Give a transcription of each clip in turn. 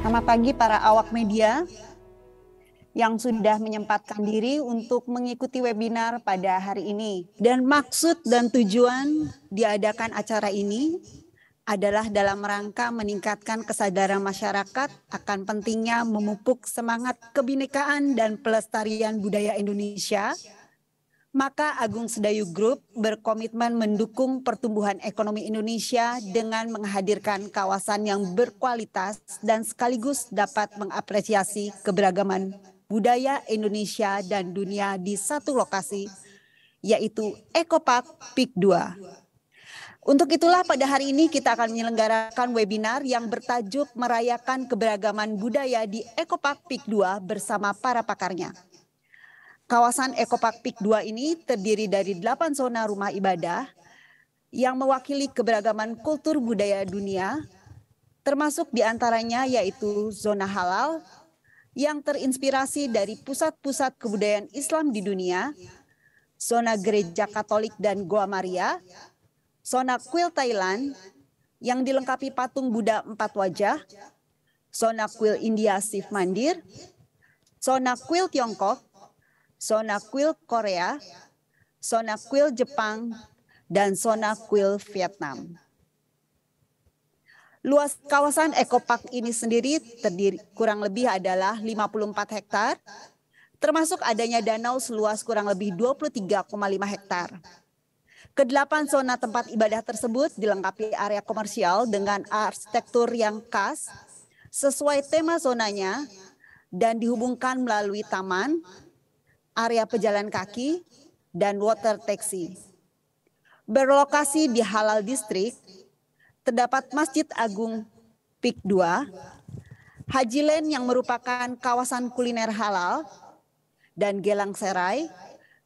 Selamat pagi para awak media yang sudah menyempatkan diri untuk mengikuti webinar pada hari ini. Dan maksud dan tujuan diadakan acara ini adalah dalam rangka meningkatkan kesadaran masyarakat akan pentingnya memupuk semangat kebinekaan dan pelestarian budaya Indonesia. Maka Agung Sedayu Group berkomitmen mendukung pertumbuhan ekonomi Indonesia dengan menghadirkan kawasan yang berkualitas dan sekaligus dapat mengapresiasi keberagaman budaya Indonesia dan dunia di satu lokasi, yaitu Ecopark PIK 2. Untuk itulah pada hari ini kita akan menyelenggarakan webinar yang bertajuk Merayakan Keberagaman Budaya di Ecopark PIK 2 bersama para pakarnya. Kawasan Ecopark PIK 2 ini terdiri dari 8 zona rumah ibadah yang mewakili keberagaman kultur budaya dunia, termasuk diantaranya yaitu zona halal yang terinspirasi dari pusat-pusat kebudayaan Islam di dunia, zona gereja Katolik dan Goa Maria, zona kuil Thailand yang dilengkapi patung Buddha 4 wajah, zona kuil India Shiv Mandir, zona kuil Tiongkok, zona kuil Korea, zona kuil Jepang, dan zona kuil Vietnam. Luas kawasan Ecopark ini sendiri terdiri kurang lebih adalah 54 hektar, termasuk adanya danau seluas kurang lebih 23,5 hektar. Kedelapan zona tempat ibadah tersebut dilengkapi area komersial dengan arsitektur yang khas sesuai tema zonanya dan dihubungkan melalui taman, area pejalan kaki, dan water taxi. Berlokasi di Halal District, terdapat Masjid Agung PIK 2, Haji Land yang merupakan kawasan kuliner halal, dan Gelang Serai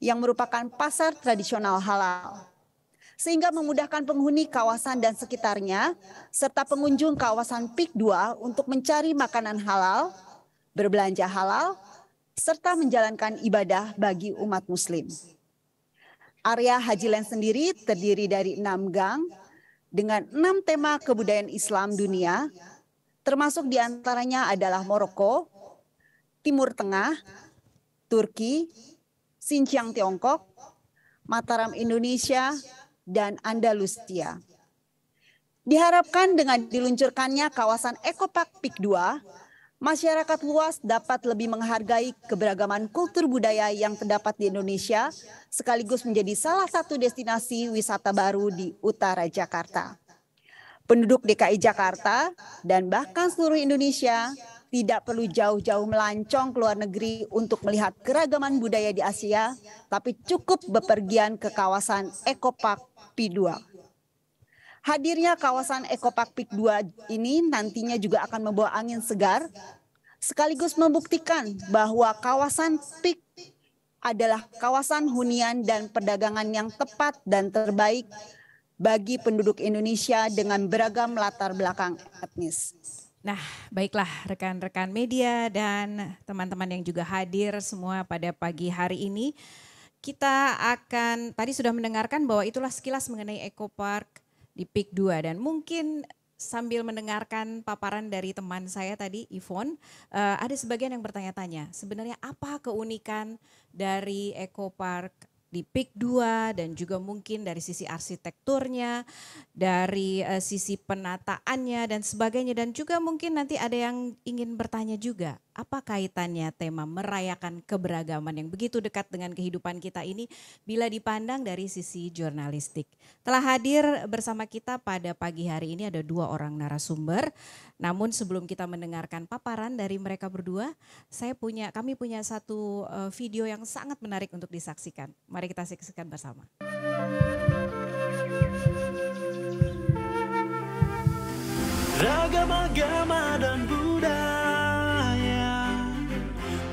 yang merupakan pasar tradisional halal. Sehingga memudahkan penghuni kawasan dan sekitarnya, serta pengunjung kawasan PIK 2 untuk mencari makanan halal, berbelanja halal, serta menjalankan ibadah bagi umat muslim. Area Haji Land sendiri terdiri dari 6 gang dengan 6 tema kebudayaan Islam dunia, termasuk diantaranya adalah Maroko, Timur Tengah, Turki, Xinjiang Tiongkok, Mataram Indonesia, dan Andalusia. Diharapkan dengan diluncurkannya kawasan Ecopark PIK 2, masyarakat luas dapat lebih menghargai keberagaman kultur budaya yang terdapat di Indonesia, sekaligus menjadi salah satu destinasi wisata baru di utara Jakarta. Penduduk DKI Jakarta dan bahkan seluruh Indonesia tidak perlu jauh-jauh melancong ke luar negeri untuk melihat keragaman budaya di Asia, tapi cukup bepergian ke kawasan Ecopark PIK 2. Hadirnya kawasan Ecopark PIK 2 ini nantinya juga akan membawa angin segar, sekaligus membuktikan bahwa kawasan PIK adalah kawasan hunian dan perdagangan yang tepat dan terbaik bagi penduduk Indonesia dengan beragam latar belakang etnis. Nah, baiklah rekan-rekan media dan teman-teman yang juga hadir semua pada pagi hari ini. Kita akan tadi sudah mendengarkan bahwa itulah sekilas mengenai Ecopark di PIK 2 dan mungkin sambil mendengarkan paparan dari teman saya tadi Yvonne, ada sebagian yang bertanya-tanya sebenarnya apa keunikan dari Ecopark di PIK 2 dan juga mungkin dari sisi arsitekturnya, dari sisi penataannya dan sebagainya, dan juga mungkin nanti ada yang ingin bertanya juga apa kaitannya tema merayakan keberagaman yang begitu dekat dengan kehidupan kita ini bila dipandang dari sisi jurnalistik. Telah hadir bersama kita pada pagi hari ini ada 2 orang narasumber. Namun sebelum kita mendengarkan paparan dari mereka berdua, kami punya satu video yang sangat menarik untuk disaksikan. Mari kita saksikan bersama. Ragam agama dan budaya,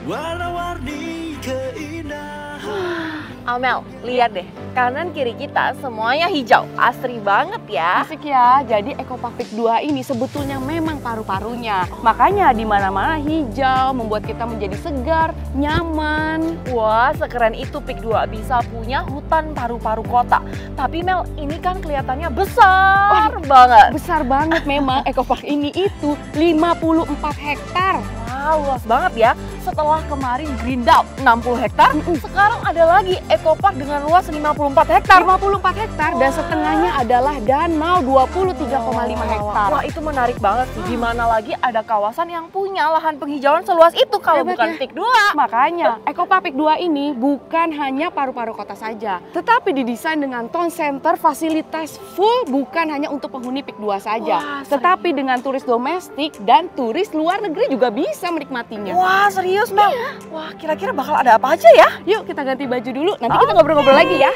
warna-warni keindahan. Amel, lihat deh, kanan kiri kita semuanya hijau, asri banget ya. Asik ya, jadi Eco Park Peak 2 ini sebetulnya memang paru-parunya. Makanya di mana-mana hijau, membuat kita menjadi segar, nyaman. Wah, sekeren itu Peak 2 bisa punya hutan paru-paru kota. Tapi Mel, ini kan kelihatannya besar banget. Besar banget memang, Eco Park ini itu 54 hektar. Wow, luas banget ya. Setelah kemarin Greendown 60 hektar, sekarang ada lagi Eco Park dengan luas 54 hektar. 54 hektar dan setengahnya adalah danau 23,5 hektar. Wah, itu menarik banget sih. Di mana lagi ada kawasan yang punya lahan penghijauan seluas itu kalau Hebat bukan ya. Peak 2. Makanya, Eco Park Peak 2 ini bukan hanya paru-paru kota saja, tetapi didesain dengan town center fasilitas full, bukan hanya untuk penghuni Peak 2 saja, Wah, tetapi dengan turis domestik dan turis luar negeri juga bisa menikmatinya. Wah, serius Mel? Wah, kira-kira bakal ada apa aja ya? Yuk kita ganti baju dulu, nanti kita ngobrol-ngobrol lagi ya.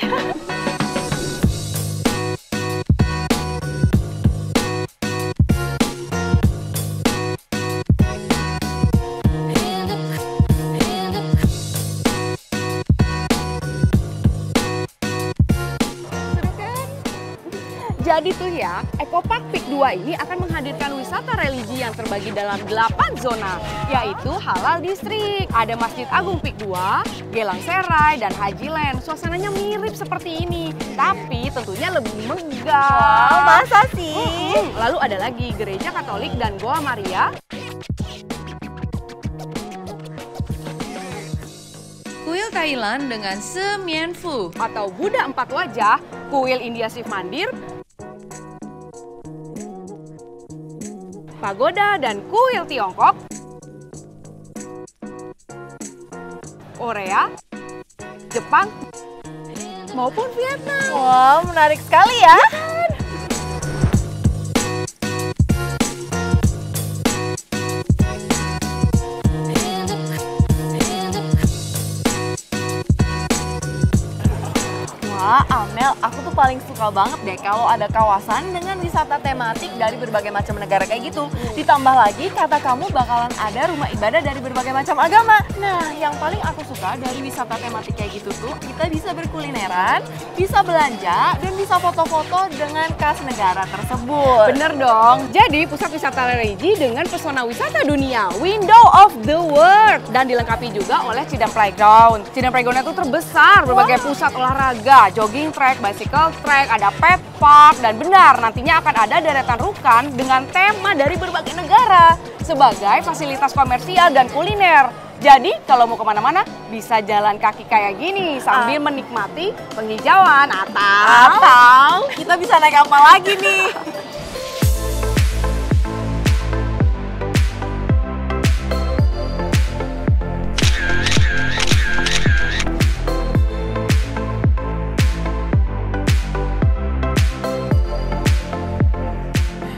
Jadi tuh ya, Eco Park Peak 2 ini akan menghadirkan wisata religi yang terbagi dalam 8 zona, yaitu Halal District, ada Masjid Agung Peak 2, Gelang Serai, dan Haji Land. Suasananya mirip seperti ini, tapi tentunya lebih megah. Wow, masa sih? Lalu ada lagi Gereja Katolik dan Goa Maria. Kuil Thailand dengan Semien Phu. Atau Buddha 4 wajah, kuil India Shiv Mandir, pagoda dan kuil Tiongkok, Korea, Jepang, maupun Vietnam. Wow, menarik sekali ya. Wah, Amel, aku tuh paling suka banget deh kalau ada kawasan dengan wisata tematik dari berbagai macam negara kayak gitu. Ditambah lagi kata kamu bakalan ada rumah ibadah dari berbagai macam agama. Nah, yang paling aku suka dari wisata tematik kayak gitu tuh, kita bisa berkulineran, bisa belanja, dan bisa foto-foto dengan khas negara tersebut. Bener dong. Jadi pusat wisata religi dengan pesona wisata dunia, Window of the World, dan dilengkapi juga oleh Cidam Playground. Cidam Playground itu terbesar, berbagai pusat olahraga, jogging track, bicycle track, ada pet park, dan benar nantinya akan ada deretan rukan dengan tema dari berbagai negara sebagai fasilitas komersial dan kuliner. Jadi kalau mau kemana-mana bisa jalan kaki kayak gini sambil menikmati penghijauan Atau kita bisa naik apa lagi nih?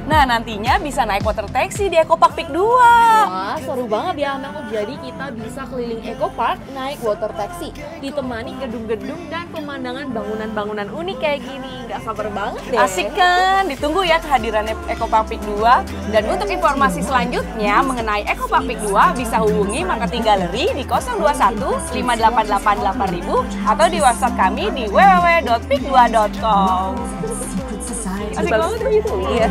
Nah, nantinya bisa naik water taxi di Eco Park Peak 2. Wah, seru banget ya Amel. Jadi kita bisa keliling Eco Park naik water taxi, ditemani gedung-gedung dan pemandangan bangunan-bangunan unik kayak gini. Gak sabar banget deh. Asik kan? Ditunggu ya kehadiran Eco Park Peak 2. Dan untuk informasi selanjutnya mengenai Eco Park Peak 2 bisa hubungi Marketing Gallery di 021 588 8000 atau di website kami di www.peak2.com. Asik banget gitu. Iya.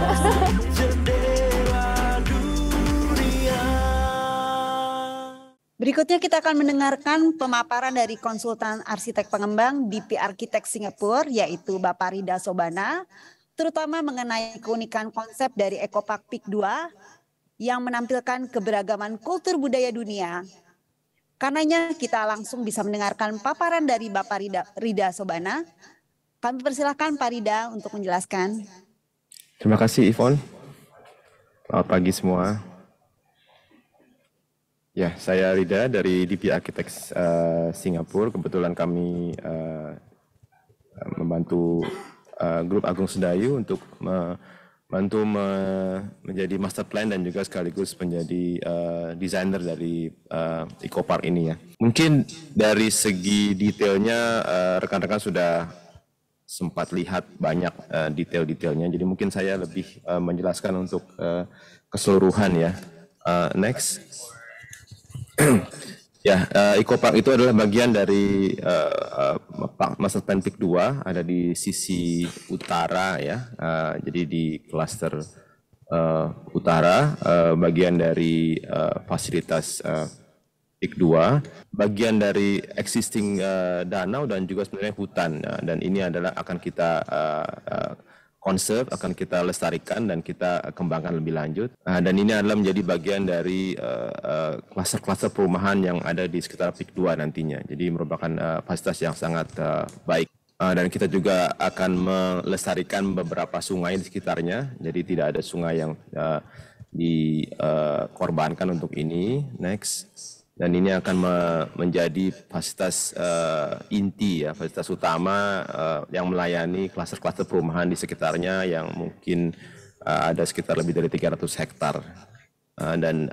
Berikutnya kita akan mendengarkan pemaparan dari konsultan arsitek pengembang BP Architect Singapura, yaitu Bapak Rida Sobana, terutama mengenai keunikan konsep dari Eco Park Peak 2 yang menampilkan keberagaman kultur budaya dunia. Karenanya kita langsung bisa mendengarkan paparan dari Bapak Rida Sobana. Kami persilahkan Pak Rida untuk menjelaskan. Terima kasih Yvonne. Selamat pagi semua. Ya, saya Rida dari DP Architects Singapura. Kebetulan kami membantu Grup Agung Sedayu untuk membantu menjadi master plan dan juga sekaligus menjadi desainer dari Eco Park ini ya. Mungkin dari segi detailnya rekan-rekan sudah sempat lihat banyak detail-detailnya, jadi mungkin saya lebih menjelaskan untuk keseluruhan ya. Next. Ya, Eco Park itu adalah bagian dari Master Plan PIK 2, ada di sisi utara ya. Jadi di klaster utara, bagian dari fasilitas PIK 2, bagian dari existing danau dan juga sebenarnya hutan. Dan ini adalah akan kita conserve, akan kita lestarikan dan kita kembangkan lebih lanjut. Dan ini adalah menjadi bagian dari kluster-kluster perumahan yang ada di sekitar PIK 2 nantinya. Jadi merupakan fasilitas yang sangat baik. Dan kita juga akan melestarikan beberapa sungai di sekitarnya. Jadi tidak ada sungai yang dikorbankan untuk ini. Next. Dan ini akan menjadi fasilitas inti ya, fasilitas utama yang melayani kluster-kluster perumahan di sekitarnya yang mungkin ada sekitar lebih dari 300 hektar. Dan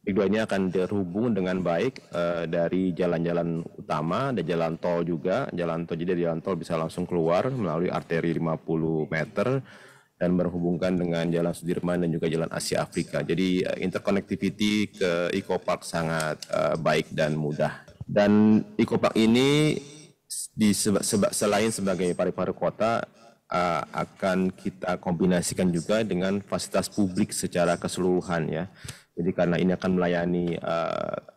PIK 2 ini akan terhubung dengan baik dari jalan-jalan utama, ada jalan tol juga, jadi jalan tol bisa langsung keluar melalui arteri 50 meter dan berhubungkan dengan Jalan Sudirman dan juga Jalan Asia Afrika. Jadi interconnectivity ke Eco Park sangat baik dan mudah. Dan Eco Park ini selain sebagai pari-pari kota akan kita kombinasikan juga dengan fasilitas publik secara keseluruhan ya. Jadi karena ini akan melayani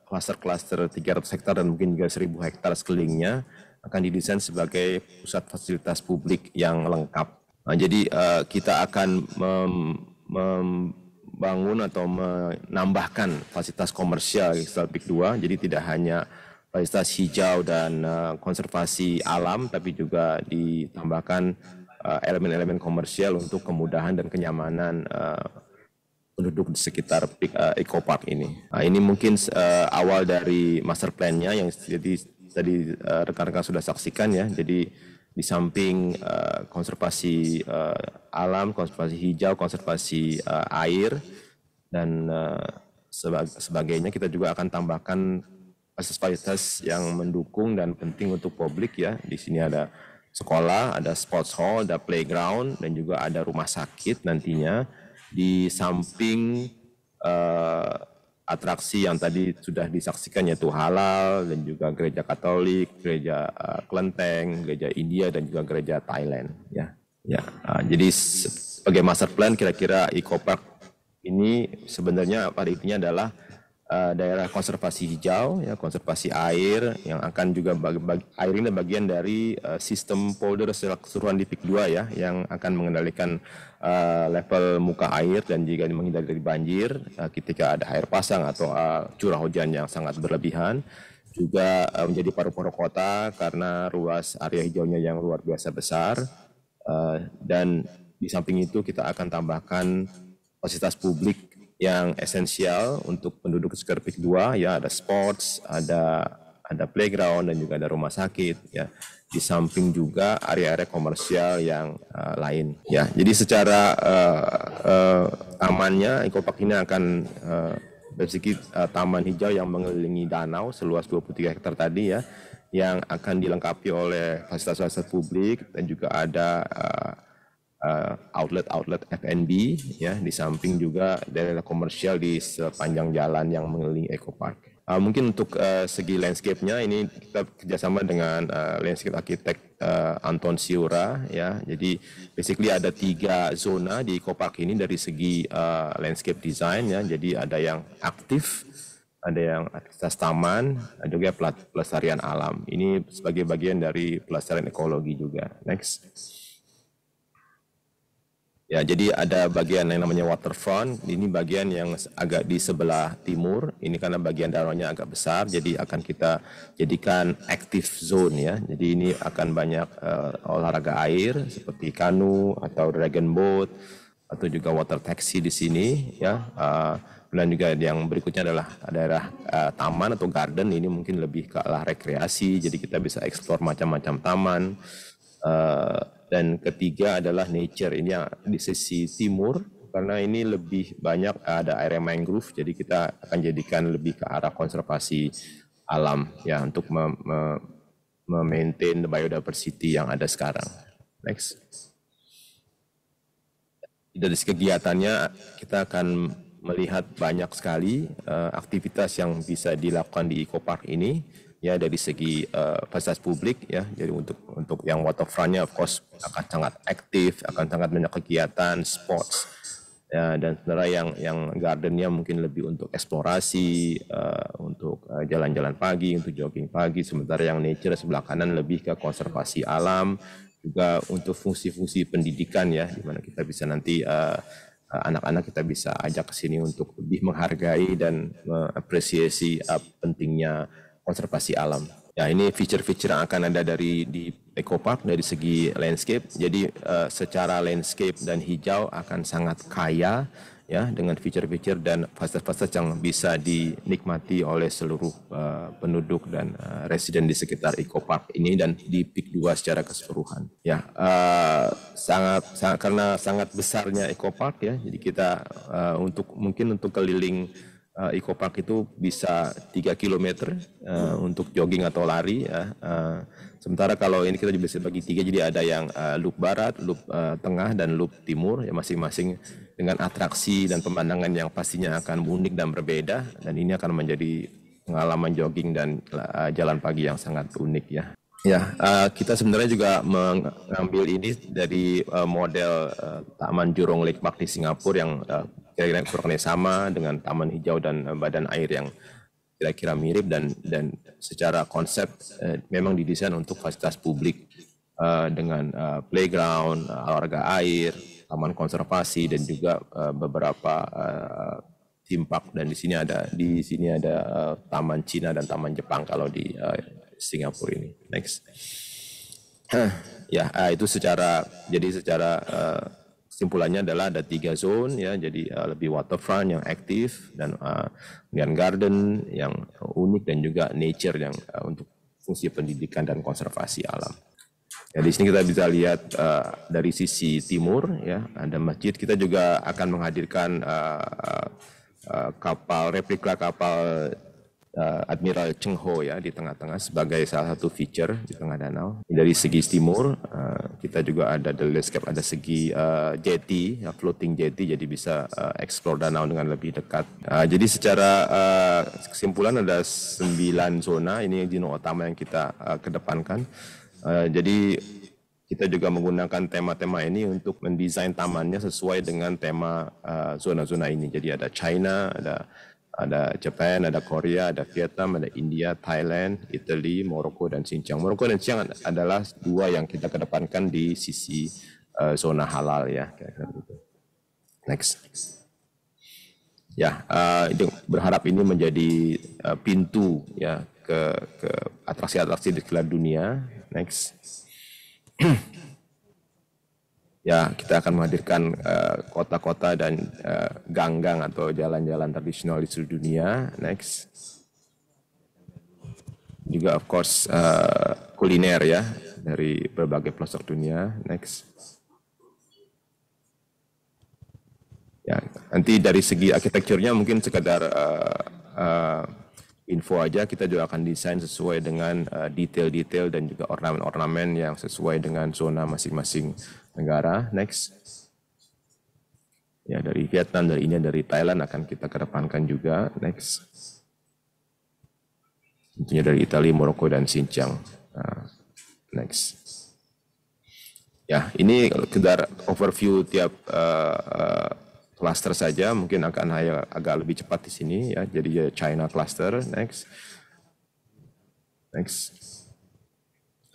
kluster-kluster 300 hektar dan mungkin juga 1.000 hektar sekelilingnya, akan didesain sebagai pusat fasilitas publik yang lengkap. Jadi kita akan membangun atau menambahkan fasilitas komersial di PIK 2, jadi tidak hanya fasilitas hijau dan konservasi alam, tapi juga ditambahkan elemen-elemen komersial untuk kemudahan dan kenyamanan penduduk di sekitar Eco Park ini. Ini mungkin awal dari master plan-nya yang jadi tadi rekan-rekan sudah saksikan ya. Jadi di samping konservasi alam, konservasi hijau, konservasi air, dan sebagainya, kita juga akan tambahkan fasilitas yang mendukung dan penting untuk publik ya. Di sini ada sekolah, ada sports hall, ada playground, dan juga ada rumah sakit nantinya. Di samping atraksi yang tadi sudah disaksikan yaitu halal dan juga gereja Katolik, gereja Kelenteng, gereja India dan juga gereja Thailand ya. Jadi sebagai master plan kira-kira Eco Park ini sebenarnya pada intinya adalah daerah konservasi hijau ya, konservasi air yang akan juga air ini bagian dari sistem polder secara keseluruhan di PIK 2 ya, yang akan mengendalikan level muka air dan juga menghindari dari banjir ketika ada air pasang atau curah hujan yang sangat berlebihan. Juga menjadi paru-paru kota karena luas area hijaunya yang luar biasa besar. Dan di samping itu kita akan tambahkan fasilitas publik yang esensial untuk penduduk sekitar PIK 2 ya, ada sports, ada playground dan juga ada rumah sakit ya. Di samping juga area-area komersial yang lain ya. Jadi secara tamannya Eco Park ini akan berisi taman hijau yang mengelilingi danau seluas 23 hektar tadi ya, yang akan dilengkapi oleh fasilitas publik dan juga ada outlet F&B ya, di samping juga daerah komersial di sepanjang jalan yang mengelilingi Eco Park. Mungkin untuk segi landscape-nya ini kita kerjasama dengan landscape arsitek Anton Siura ya. Jadi basically ada 3 zona di Eco Park ini dari segi landscape design ya. Jadi ada yang aktif, ada yang aktivitas taman, ada juga pelestarian alam. Ini sebagai bagian dari pelestarian ekologi juga. Next. Ya, jadi ada bagian yang namanya waterfront. Ini bagian yang agak di sebelah timur. Ini karena bagian danaunya agak besar, jadi akan kita jadikan active zone ya. Jadi ini akan banyak olahraga air seperti kanu atau dragon boat atau juga water taxi di sini ya. Dan juga yang berikutnya adalah daerah taman atau garden. Ini mungkin lebih ke arah rekreasi. Jadi kita bisa explore macam-macam taman. Dan ketiga adalah nature, ini yang di sisi timur karena ini lebih banyak ada area mangrove, jadi kita akan jadikan lebih ke arah konservasi alam ya untuk memaintain the biodiversity yang ada sekarang. Next. Dari kegiatannya kita akan melihat banyak sekali aktivitas yang bisa dilakukan di Eco Park ini, ya, dari segi fasilitas publik, ya. Jadi untuk yang waterfrontnya of course akan sangat aktif, akan sangat banyak kegiatan sports, ya, dan sebenarnya yang gardennya mungkin lebih untuk eksplorasi, untuk jalan-jalan pagi, untuk jogging pagi. Sementara yang nature sebelah kanan lebih ke konservasi alam, juga untuk fungsi-fungsi pendidikan, ya, di mana kita bisa nanti anak-anak kita bisa ajak ke sini untuk lebih menghargai dan mengapresiasi pentingnya konservasi alam. Ya, ini feature-feature yang akan ada di Eco Park dari segi landscape. Jadi secara landscape dan hijau akan sangat kaya, ya, dengan feature-feature dan fasilitas-fasilitas yang bisa dinikmati oleh seluruh penduduk dan residen di sekitar Eco Park ini dan di PIK 2 secara keseluruhan. Ya, karena sangat besarnya Eco Park, ya, jadi kita mungkin untuk keliling Eco Park itu bisa 3 km untuk jogging atau lari, ya. Sementara kalau ini kita bisa bagi 3, jadi ada yang loop barat, loop tengah, dan loop timur, ya, masing-masing dengan atraksi dan pemandangan yang pastinya akan unik dan berbeda, dan ini akan menjadi pengalaman jogging dan jalan pagi yang sangat unik, ya. Ya, kita sebenarnya juga mengambil ini dari model Taman Jurong Lake Park di Singapura yang kira-kira kurangnya sama dengan taman hijau dan badan air yang kira-kira mirip, dan secara konsep memang didesain untuk fasilitas publik dengan playground, olahraga air, taman konservasi, dan juga beberapa theme park. Dan di sini ada taman Cina dan taman Jepang kalau di Singapura ini. Next. Ya, itu secara kesimpulannya adalah ada 3 zone, ya, jadi lebih waterfront yang aktif, dan garden yang unik, dan juga nature yang untuk fungsi pendidikan dan konservasi alam. Ya, di sini kita bisa lihat dari sisi timur, ya, ada masjid. Kita juga akan menghadirkan replika kapal Admiral Cheng Ho, ya, di tengah-tengah sebagai salah satu feature di tengah danau. Dari segi timur kita juga ada the landscape, ada segi jetty, ya, floating jetty, jadi bisa explore danau dengan lebih dekat. Jadi secara kesimpulan ada 9 zona, ini zona utama yang kita kedepankan. Jadi kita juga menggunakan tema-tema ini untuk mendesain tamannya sesuai dengan tema zona-zona ini. Jadi ada China, ada Jepang, ada Korea, ada Vietnam, ada India, Thailand, Italy, Maroko, dan Xinjiang. Maroko dan Xinjiang adalah 2 yang kita kedepankan di sisi zona halal, ya, kira-kira gitu. Next. Ya, berharap ini menjadi pintu, ya, ke atraksi-atraksi di seluruh dunia. Next. Ya, kita akan menghadirkan kota-kota dan gang-gang atau jalan-jalan tradisional di seluruh dunia. Next. Juga of course kuliner, ya, dari berbagai pelosok dunia. Next. Ya, nanti dari segi arsitekturnya mungkin sekedar info aja, kita juga akan desain sesuai dengan detail-detail dan juga ornamen-ornamen yang sesuai dengan zona masing-masing negara. Next. Ya, dari Vietnam, dari India, dari Thailand akan kita kedepankan juga. Next. Tentunya dari Italia, Maroko, dan Xinjiang. Next. Ya, ini sekedar overview tiap cluster saja, mungkin akan agak lebih cepat di sini, ya. Jadi ya, China cluster. Next. Next.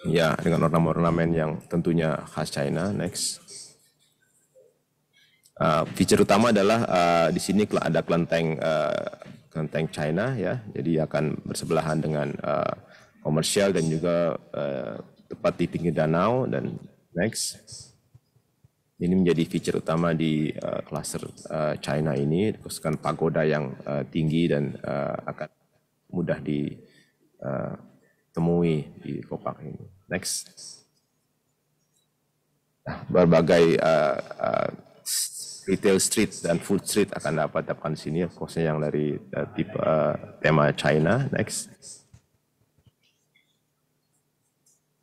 Ya, dengan ornamen-ornamen yang tentunya khas China. Next. Feature utama adalah di sini ada kelenteng China, ya. Jadi akan bersebelahan dengan komersial dan juga tepat di pinggir danau. Dan next. Ini menjadi feature utama di cluster China ini, khususkan pagoda yang tinggi dan akan mudah ditemui di Eco Park ini. Next. Nah, berbagai retail street dan food street akan dapat dapatkan di sini, khususnya yang dari tipe tema China. Next.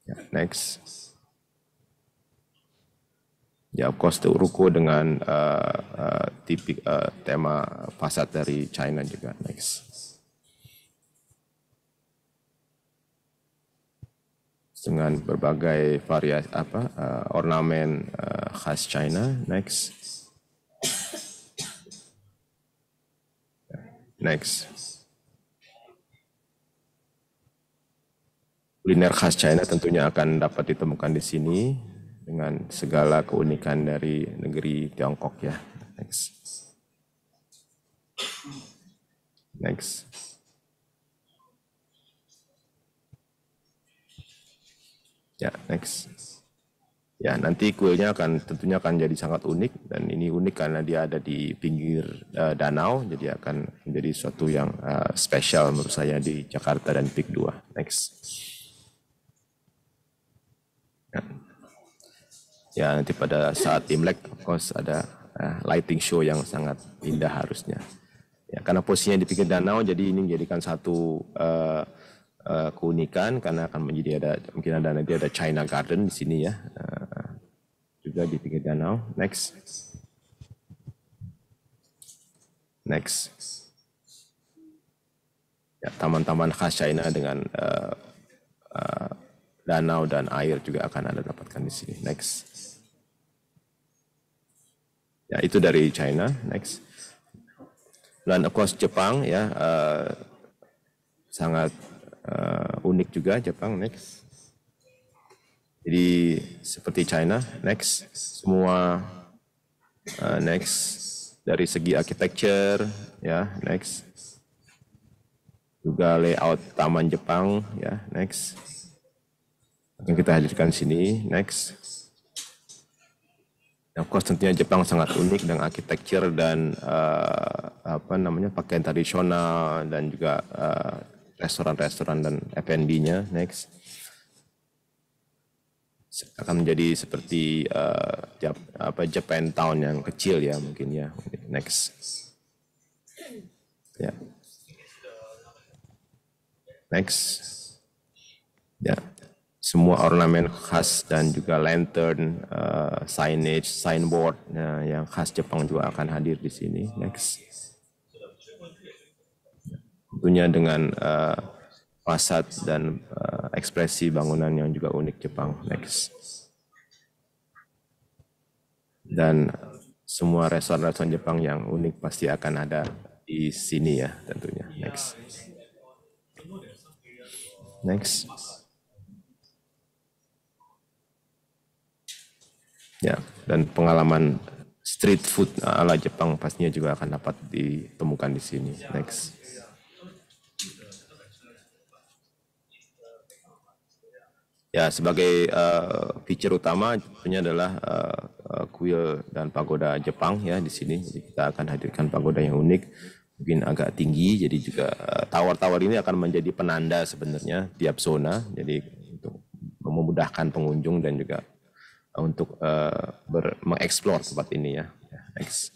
Ya, next. Ya, of course, ruko dengan tema fasad dari China juga. Next. Dengan berbagai variasi ornamen khas China. Next. Next. Kuliner khas China tentunya akan dapat ditemukan di sini dengan segala keunikan dari negeri Tiongkok ya. Next. Next. Ya, next. Ya, nanti kuilnya tentunya akan jadi sangat unik, dan ini unik karena dia ada di pinggir danau, jadi akan menjadi suatu yang spesial menurut saya di Jakarta dan PIK 2. Next. Ya, nanti pada saat Imlek, of course, ada lighting show yang sangat indah harusnya. Ya, karena posisinya di pinggir danau, jadi ini menjadikan satu keunikan karena akan mungkin nanti ada China Garden di sini ya, juga di pinggir danau. Next. Next. Ya, taman-taman khas China dengan danau dan air juga akan Anda dapatkan di sini. Next. Ya, itu dari China. Next. Dan of course Jepang ya, sangat unik juga Jepang. Next. Jadi seperti China. Next. Semua next dari segi architecture ya. Next. Juga layout taman Jepang ya. Next. Akan kita hadirkan sini. Next. Of course tentunya Jepang sangat unik dengan architecture dan pakaian tradisional dan juga restoran-restoran dan F&B-nya. Next. Akan menjadi seperti Japan Town yang kecil ya mungkin ya. Next. Ya. Next. Ya. Semua ornamen khas dan juga lantern, signage, signboard yang khas Jepang juga akan hadir di sini. Next. Tentunya dengan fasad dan ekspresi bangunan yang juga unik Jepang. Next. Dan semua restoran-restoran Jepang yang unik pasti akan ada di sini ya tentunya. Next. Next. Ya, dan pengalaman street food ala Jepang pastinya juga akan dapat ditemukan di sini. Next. Ya, sebagai feature utama tentunya adalah kuil dan pagoda Jepang ya di sini. Jadi kita akan hadirkan pagoda yang unik, mungkin agak tinggi. Jadi juga tower-tower ini akan menjadi penanda sebenarnya tiap zona. Jadi untuk memudahkan pengunjung dan juga untuk mengeksplor tempat ini ya. Next.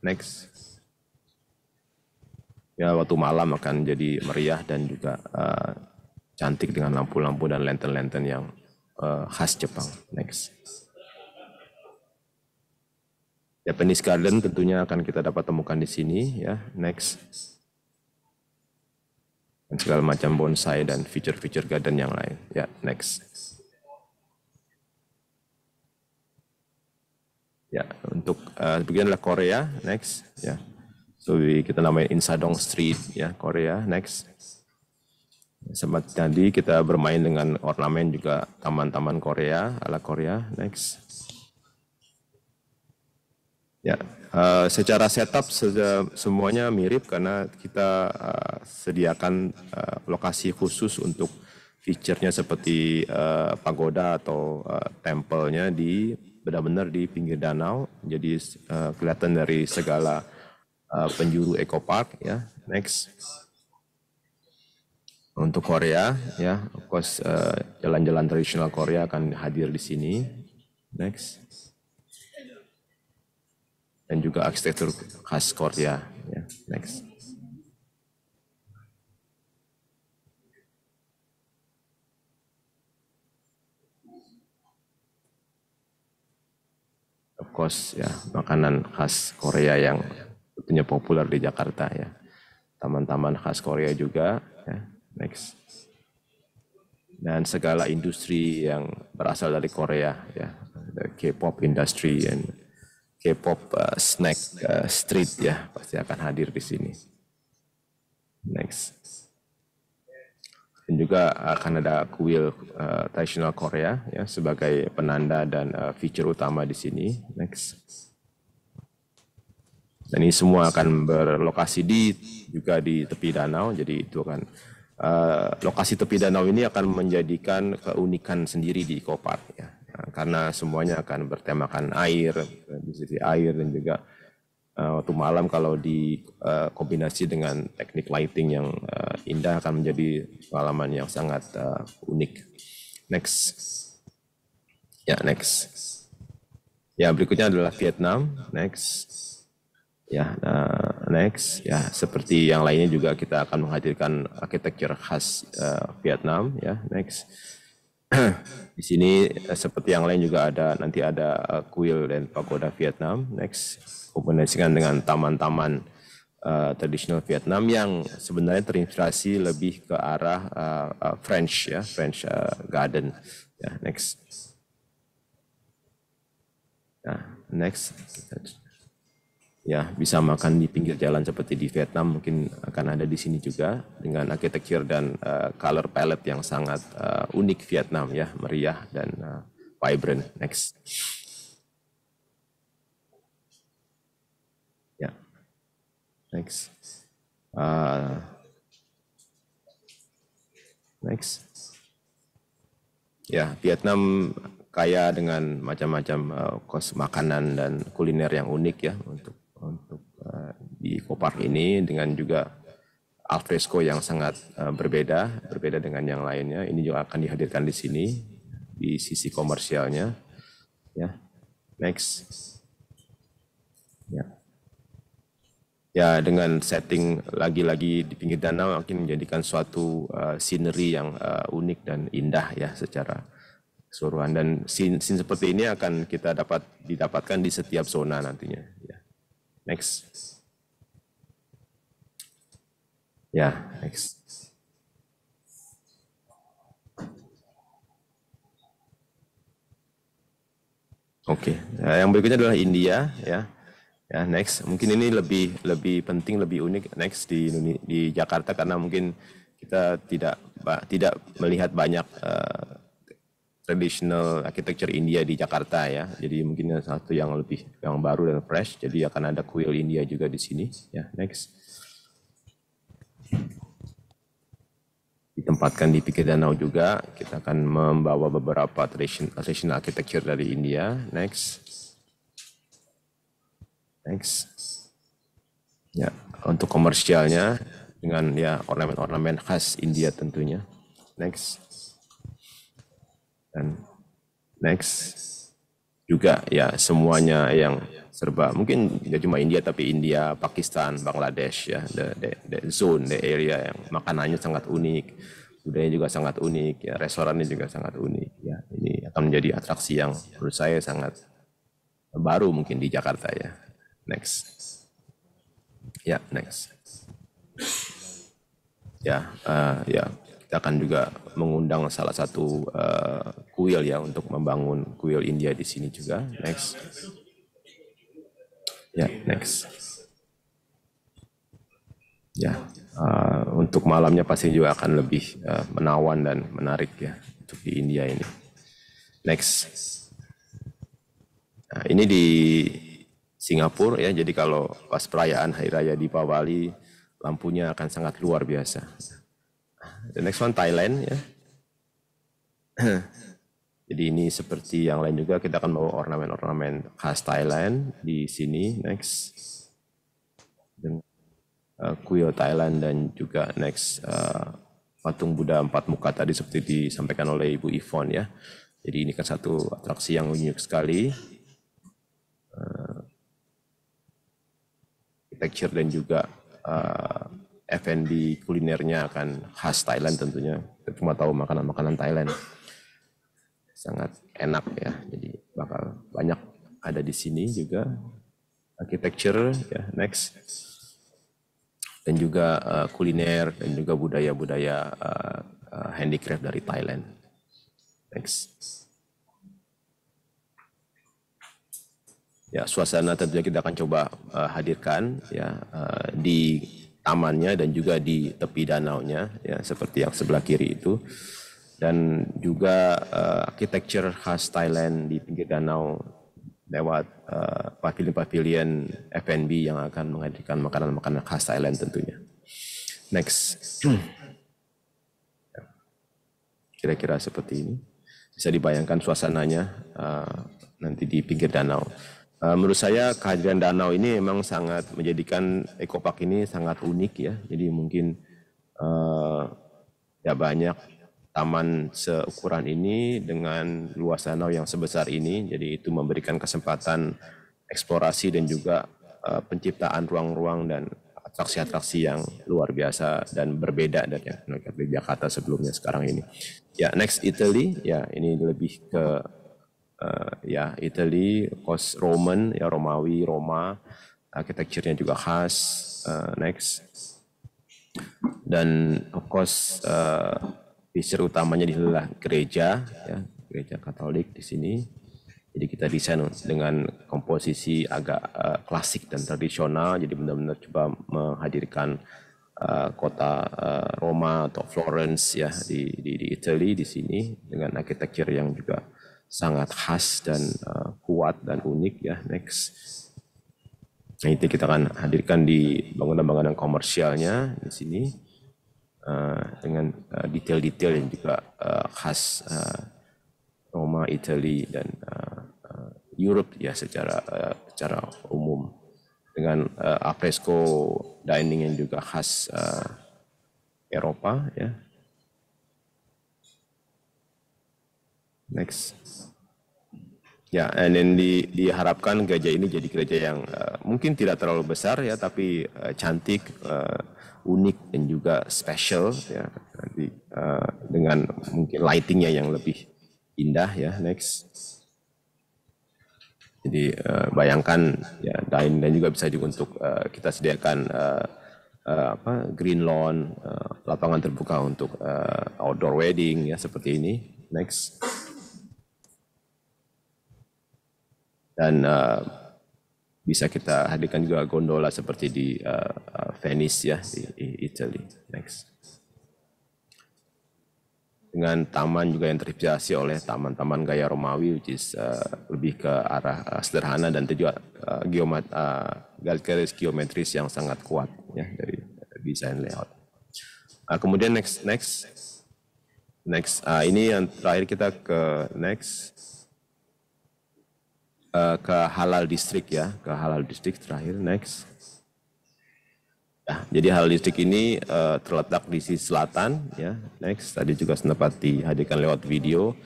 Next. Ya, waktu malam akan jadi meriah dan juga cantik dengan lampu-lampu dan lantern-lantern yang khas Jepang. Next. Japanese Garden tentunya akan kita dapat temukan di sini ya. Next. Dan segala macam bonsai dan feature-feature garden yang lain. Ya, next. Ya, untuk bagian adalah Korea. Next. Ya. So kita namanya Insadong Street ya, Korea. Next. Sempat tadi kita bermain dengan ornamen juga taman-taman Korea ala Korea. Next. Ya, secara setup semuanya mirip karena kita sediakan lokasi khusus untuk feature-nya seperti pagoda atau temple-nya benar-benar di pinggir danau. Jadi kelihatan dari segala penjuru Eco Park ya. Next. Untuk Korea, ya, of course jalan-jalan tradisional Korea akan hadir di sini. Next. Dan juga arsitektur khas Korea. Ya. Next. of course ya makanan khas Korea yang tentunya populer di Jakarta ya. Taman-taman khas Korea juga ya. Next. Dan segala industri yang berasal dari Korea ya, the K-pop industry and K-pop snack street ya pasti akan hadir di sini. Next. Dan juga akan ada kuil tradisional Korea ya sebagai penanda dan feature utama di sini. Next. Dan ini semua akan berlokasi juga di tepi danau, jadi itu akan lokasi tepi danau ini akan menjadikan keunikan sendiri di Eco Park ya. Karena semuanya akan bertemakan air, di air dan juga waktu malam kalau dikombinasi dengan teknik lighting yang indah akan menjadi pengalaman yang sangat unik. Next. Ya, next. Ya, berikutnya adalah Vietnam. Next. Ya, next. Ya, seperti yang lainnya juga kita akan menghadirkan arsitektur khas Vietnam. Ya, next. Di sini seperti yang lain juga nanti ada kuil dan pagoda Vietnam. Next, kombinasikan dengan taman-taman tradisional Vietnam yang sebenarnya terinspirasi lebih ke arah French ya, French garden. Ya, next. Nah, next. Ya, bisa makan di pinggir jalan seperti di Vietnam, mungkin akan ada di sini juga dengan arsitektur dan color palette yang sangat unik Vietnam ya, meriah dan vibrant. Next. Ya, next. Next. Ya, Vietnam kaya dengan macam-macam makanan dan kuliner yang unik ya untuk di Eco Park ini, dengan juga alfresco yang sangat berbeda dengan yang lainnya. Ini juga akan dihadirkan di sini di sisi komersialnya. Ya, next. Ya, ya dengan setting lagi-lagi di pinggir danau akan menjadikan suatu scenery yang unik dan indah ya secara keseluruhan. Dan scene seperti ini akan kita didapatkan di setiap zona nantinya. Ya. Next. Ya, next. Oke, yang berikutnya adalah India ya. Ya, next. Mungkin ini lebih penting, lebih unik next di Jakarta karena mungkin kita tidak melihat banyak traditional architecture India di Jakarta ya. Jadi mungkin satu yang baru dan fresh. Jadi akan ada kuil India juga di sini. Ya, next. Ditempatkan di pinggir danau juga. Kita akan membawa beberapa traditional architecture dari India. Next. Next. Ya, untuk komersialnya dengan ya ornamen-ornamen khas India tentunya. Next. Dan next juga ya semuanya yang serba mungkin tidak cuma India tapi India, Pakistan, Bangladesh ya, the zone, the area yang makanannya sangat unik, budayanya juga sangat unik ya, restorannya juga sangat unik ya. Ini akan menjadi atraksi yang menurut saya sangat baru mungkin di Jakarta ya. Next. Ya, next. Ya, ya. Kita akan juga mengundang salah satu kuil ya untuk membangun kuil India di sini juga. Next. Ya, next. Ya, untuk malamnya pasti juga akan lebih menawan dan menarik ya untuk di India ini. Next. Nah, ini di Singapura ya. Jadi kalau pas perayaan Hari Raya Deepawali lampunya akan sangat luar biasa. The next one Thailand ya. Jadi ini seperti yang lain juga kita akan bawa ornamen-ornamen khas Thailand di sini. Next. Kuil Thailand dan juga next patung Buddha 4 muka tadi seperti disampaikan oleh Ibu Yvonne ya. Jadi ini kan satu atraksi yang unik sekali. Arsitektur dan juga F&B kulinernya akan khas Thailand tentunya. Kita cuma tahu makanan-makanan Thailand. Sangat enak ya. Jadi bakal banyak ada di sini juga. Architecture, ya, next. Dan juga kuliner dan juga budaya-budaya handicraft dari Thailand. Next. Ya, suasana tentunya kita akan coba hadirkan ya di tamannya dan juga di tepi danaunya ya seperti yang sebelah kiri itu. Dan juga architecture khas Thailand di pinggir danau lewat pavilion-pavilion F&B yang akan menghadirkan makanan-makanan khas Thailand tentunya. Next. Kira-kira seperti ini. Bisa dibayangkan suasananya nanti di pinggir danau. Menurut saya kehadiran danau ini memang sangat menjadikan Ecopark ini sangat unik ya. Jadi mungkin ya banyak taman seukuran ini dengan luas danau yang sebesar ini, jadi itu memberikan kesempatan eksplorasi dan juga penciptaan ruang-ruang dan atraksi-atraksi yang luar biasa dan berbeda dari yang di Jakarta sebelumnya sekarang ini. Ya, next Italy, ya ini lebih ke ya Italy, kos Roman, ya Romawi, Roma, arsitekturnya juga khas. Next, dan of course feature utamanya adalah gereja, ya, gereja Katolik di sini. Jadi kita desain dengan komposisi agak klasik dan tradisional. Jadi benar-benar coba menghadirkan kota Roma atau Florence ya di Italy di sini dengan arsitektur yang juga sangat khas dan kuat dan unik ya. Next. Nah, itu kita akan hadirkan di bangunan-bangunan komersialnya di sini. Dengan detail-detail yang juga khas Roma, Italy dan Europe ya secara umum dengan alfresco dining yang juga khas Eropa ya. Next. Ya, dan diharapkan gereja ini jadi gereja yang mungkin tidak terlalu besar ya, tapi cantik, unik dan juga special ya, dengan mungkin lightingnya yang lebih indah ya. Next. Jadi bayangkan ya, dan juga bisa juga untuk kita sediakan green lawn, lapangan terbuka untuk outdoor wedding ya seperti ini. Next. Dan bisa kita hadirkan juga gondola seperti di Venice ya di Italy. Next. Dengan taman juga yang terinspirasi oleh taman-taman gaya Romawi, which is lebih ke arah sederhana dan juga garis geometris yang sangat kuat ya dari desain layout. Kemudian next. Ini yang terakhir kita ke next. Ke Halal District ya, ke Halal District terakhir. Next. Ya, jadi Halal District ini terletak di sisi selatan ya. Next, tadi juga sempat dihadirkan lewat video.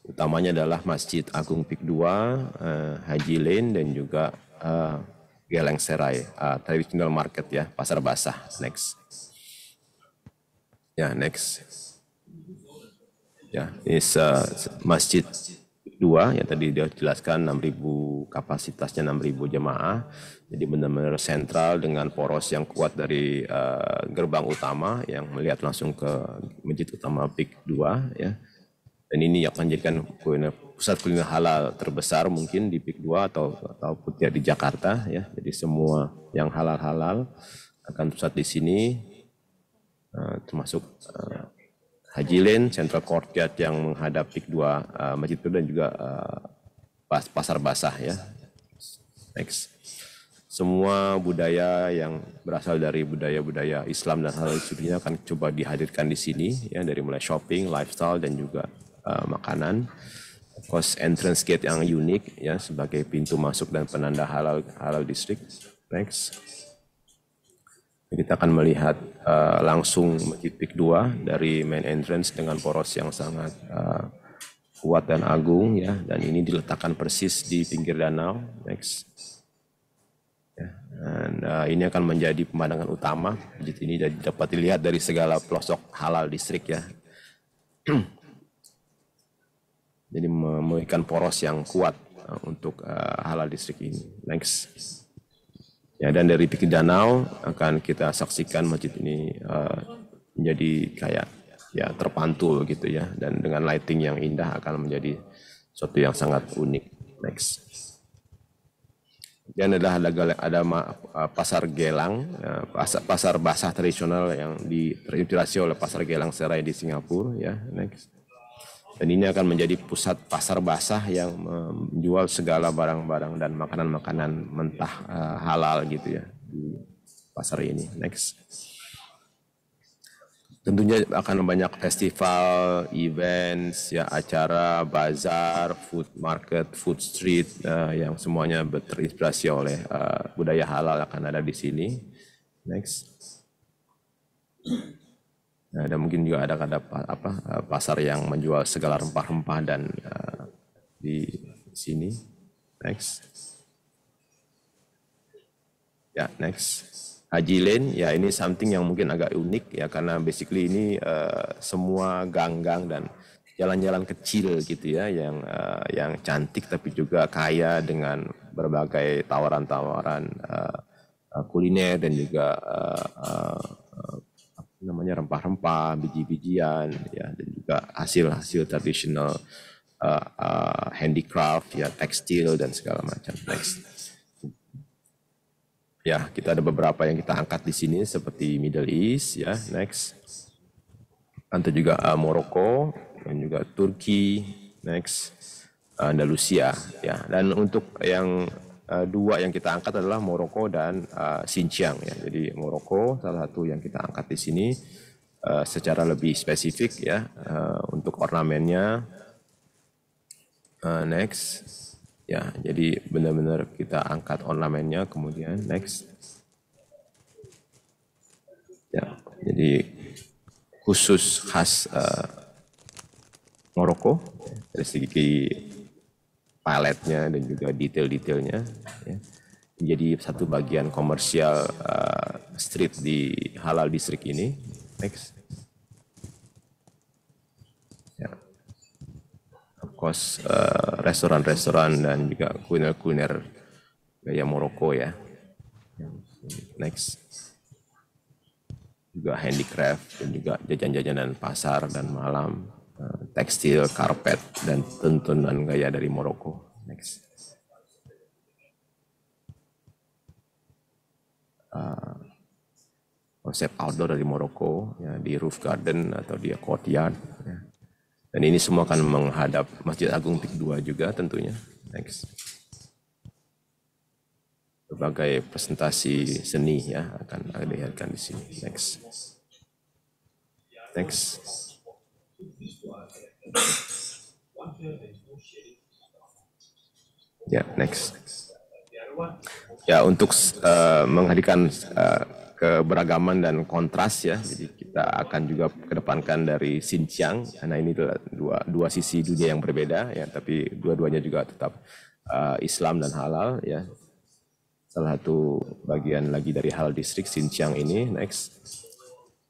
Utamanya adalah Masjid Agung Pik 2, Haji Lane dan juga Geleng Serai, traditional market ya, pasar basah. Next. Ya, next. Ya, ini Masjid 2 yang tadi dia jelaskan 6.000 kapasitasnya 6.000 jemaah. Jadi benar-benar sentral dengan poros yang kuat dari gerbang utama yang melihat langsung ke Masjid Utama Pik 2 ya. Dan ini akan menjadikan pusat kuliner halal terbesar mungkin di Pik 2 atau di Jakarta ya. Jadi semua yang halal-halal akan pusat di sini, termasuk Haji Lane, Central Courtyard yang menghadap Pik 2, Masjid itu dan juga pasar basah ya. Next. Semua budaya yang berasal dari budaya-budaya Islam dan halal itu akan coba dihadirkan di sini ya, dari mulai shopping, lifestyle dan juga makanan. Cost entrance gate yang unik ya sebagai pintu masuk dan penanda halal district. Next. Kita akan melihat langsung Masjid Pik 2 dari main entrance dengan poros yang sangat kuat dan agung ya, dan ini diletakkan persis di pinggir danau. Next. Ya, dan ini akan menjadi pemandangan utama. Masjid ini dapat dilihat dari segala pelosok halal distrik ya. Jadi memberikan poros yang kuat untuk halal district ini. Next. Ya, dan dari pinggir danau akan kita saksikan masjid ini menjadi kayak ya terpantul gitu ya, dan dengan lighting yang indah akan menjadi sesuatu yang sangat unik. Next. Dan ada pasar Gelang, pasar basah tradisional yang terinspirasi oleh pasar Gelang Serai di Singapura. Ya, next. Dan ini akan menjadi pusat pasar basah yang menjual segala barang-barang dan makanan-makanan mentah halal gitu ya di pasar ini. Next. Tentunya akan banyak festival, events, ya acara, bazar, food market, food street, yang semuanya terinspirasi oleh budaya halal akan ada di sini. Next. Nah, dan mungkin juga ada pasar yang menjual segala rempah-rempah dan di sini. Next. Ya, next. Haji Lane, ya ini something yang mungkin agak unik ya, karena basically ini semua gang-gang dan jalan-jalan kecil gitu ya, yang cantik tapi juga kaya dengan berbagai tawaran-tawaran kuliner dan juga namanya rempah-rempah, biji-bijian ya, dan juga hasil-hasil tradisional handicraft ya, tekstil dan segala macam. Next. Ya, kita ada beberapa yang kita angkat di sini seperti Middle East ya, next. Atau juga Morocco dan juga Turki, next. Andalusia ya. Dan untuk yang dua yang kita angkat adalah Morocco dan Xinjiang ya. Jadi Morocco salah satu yang kita angkat di sini secara lebih spesifik ya, untuk ornamennya. Next. Ya, jadi benar-benar kita angkat ornamennya, kemudian next. Ya, jadi khusus khas Maroko dari segi paletnya dan juga detail-detailnya. Ya. Jadi satu bagian komersial street di halal district ini. Next. Kos restoran-restoran dan juga kuliner-kuliner gaya Maroko ya. Next. Juga handicraft dan juga jajan-jajanan pasar dan malam, tekstil, karpet dan tuntunan gaya dari Maroko. Next. Konsep outdoor dari Maroko ya, di roof garden atau di courtyard. Ya. Dan ini semua akan menghadap Masjid Agung Pik 2 juga tentunya. Next. Berbagai presentasi seni ya akan dihadirkan di sini. Next. Next. Ya, next. Ya, untuk menghadirkan keberagaman dan kontras ya, jadi kita akan juga kedepankan dari Xinjiang, karena ini dua sisi dunia yang berbeda ya, tapi dua-duanya juga tetap Islam dan halal ya. Salah satu bagian lagi dari halal district Xinjiang ini. Next.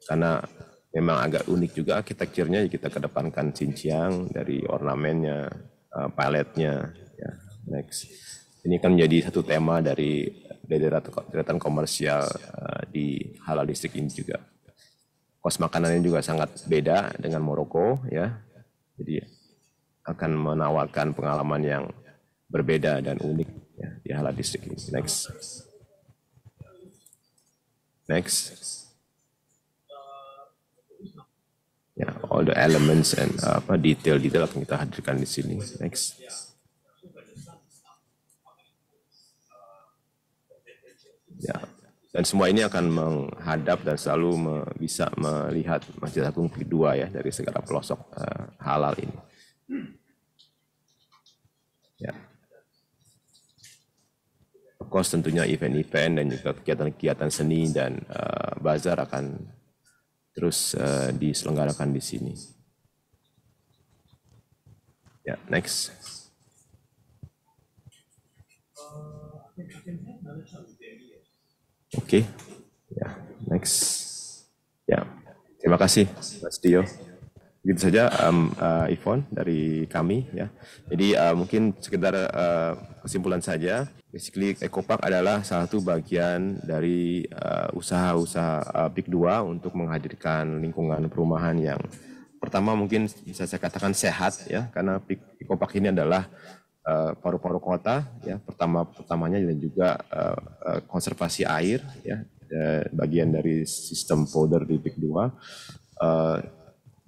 Karena memang agak unik juga arsitekturnya, kita kedepankan Xinjiang dari ornamennya, paletnya ya. Next. Ini kan menjadi satu tema dari deretan komersial di halal district ini juga. Kos makanannya juga sangat beda dengan Maroko ya. Jadi akan menawarkan pengalaman yang berbeda dan unik ya, di halal district ini. Next. Next. Ya, all the elements and detail-detail akan kita hadirkan di sini. Next. Ya, dan semua ini akan menghadap dan selalu bisa melihat Masjid Agung Pik 2 ya, dari segala pelosok halal ini. Ya. Of course tentunya event-event dan juga kegiatan-kegiatan seni dan bazar akan terus diselenggarakan di sini. Ya, next. Oke, ya, next. Ya, terima kasih Mas Dio. Begitu saja Yvonne dari kami ya. Jadi mungkin sekedar kesimpulan saja. Basically Ecopark adalah salah satu bagian dari usaha-usaha Big 2 untuk menghadirkan lingkungan perumahan yang pertama mungkin bisa saya katakan sehat ya, karena Ecopark ini adalah paru-paru kota ya, pertamanya dan juga konservasi air ya, bagian dari sistem powder di Big 2.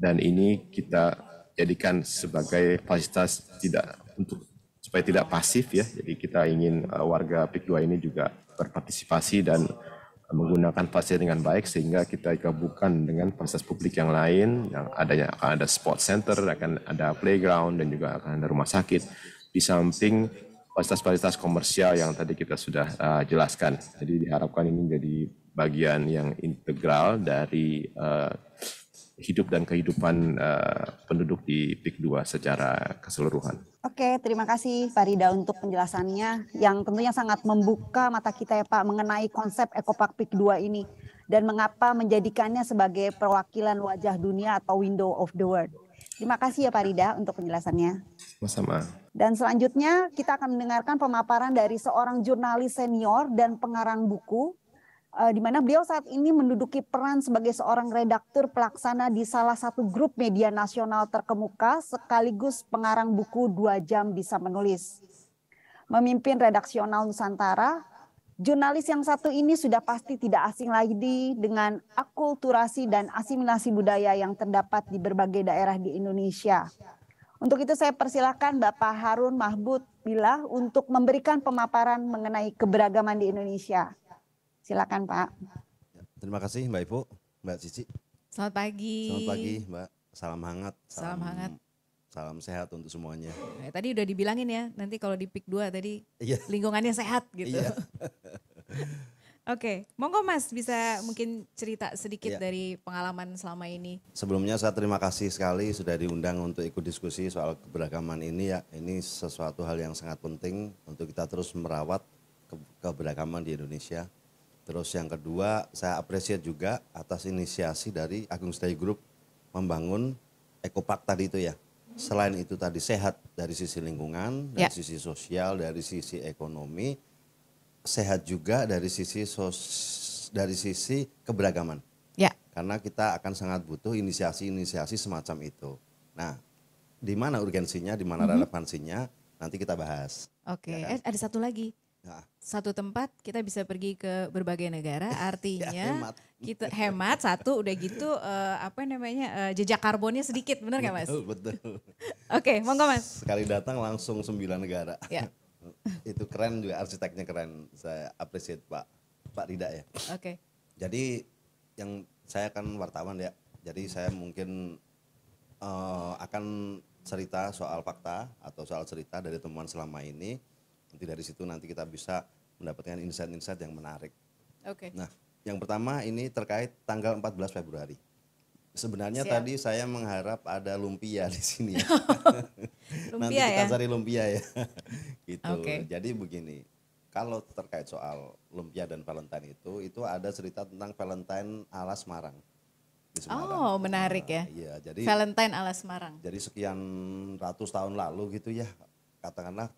Dan ini kita jadikan sebagai fasilitas supaya tidak pasif ya. Jadi kita ingin warga Pik 2 ini juga berpartisipasi dan menggunakan fasilitas dengan baik, sehingga kita gabungkan dengan fasilitas publik yang lain yang akan ada sport center, akan ada playground, dan juga akan ada rumah sakit di samping fasilitas-fasilitas komersial yang tadi kita sudah jelaskan. Jadi diharapkan ini menjadi bagian yang integral dari hidup dan kehidupan penduduk di Pik 2 secara keseluruhan. Oke, terima kasih Farida untuk penjelasannya yang tentunya sangat membuka mata kita ya Pak mengenai konsep Ecopark Pik 2 ini dan mengapa menjadikannya sebagai perwakilan wajah dunia atau window of the world. Terima kasih ya Farida untuk penjelasannya. Sama-sama. Dan selanjutnya kita akan mendengarkan pemaparan dari seorang jurnalis senior dan pengarang buku, di mana beliau saat ini menduduki peran sebagai seorang redaktur pelaksana di salah satu grup media nasional terkemuka sekaligus pengarang buku 2 Jam Bisa Menulis. Memimpin redaksional Nusantara, jurnalis yang satu ini sudah pasti tidak asing lagi dengan akulturasi dan asimilasi budaya yang terdapat di berbagai daerah di Indonesia. Untuk itu saya persilakan Bapak Harun Mahbud Billah untuk memberikan pemaparan mengenai keberagaman di Indonesia. Silakan Pak. Terima kasih Mbak Ibu, Mbak Cici. Selamat pagi. Selamat pagi Mbak, salam hangat. Salam hangat. Salam sehat untuk semuanya. Tadi udah dibilangin ya, nanti kalau di Pik 2 tadi lingkungannya sehat gitu. Iya. Oke, monggo Mas bisa mungkin cerita sedikit dari pengalaman selama ini. Sebelumnya saya terima kasih sekali sudah diundang untuk ikut diskusi soal keberagaman ini ya. Ini sesuatu hal yang sangat penting untuk kita terus merawat keberagaman di Indonesia. Terus yang kedua, saya apresiasi juga atas inisiasi dari Agung Sedayu Group membangun Ecopark tadi itu ya. Selain itu tadi sehat dari sisi lingkungan, dari sisi sosial, dari sisi ekonomi, sehat juga dari sisi keberagaman. Ya. Karena kita akan sangat butuh inisiasi-inisiasi semacam itu. Nah, di mana urgensinya, di mana relevansinya, nanti kita bahas. Oke, Ya kan? ada satu lagi. Nah, Satu tempat kita bisa pergi ke berbagai negara, artinya hemat. kita hemat satu, udah gitu jejak karbonnya sedikit, benar nggak Mas? Betul. Oke, monggo Mas. Sekali datang langsung 9 negara. Ya. Itu keren juga, arsiteknya keren. Saya appreciate Pak Rida ya. Oke. Jadi yang saya kan wartawan ya. Jadi saya mungkin akan cerita soal fakta atau soal cerita dari temuan selama ini. Nanti dari situ nanti kita bisa mendapatkan insight-insight yang menarik. Oke. Nah, yang pertama ini terkait tanggal 14 Februari. Sebenarnya Siap. tadi saya mengharap ada lumpia di sini ya. Nanti Lumpia kita ya? cari lumpia ya. Gitu. Oke. Jadi begini, kalau terkait soal lumpia dan Valentine itu ada cerita tentang Valentine ala Semarang. Di Semarang. Oh, menarik ya. Iya, jadi Valentine ala Semarang. jadi sekian ratus tahun lalu gitu ya, katakanlah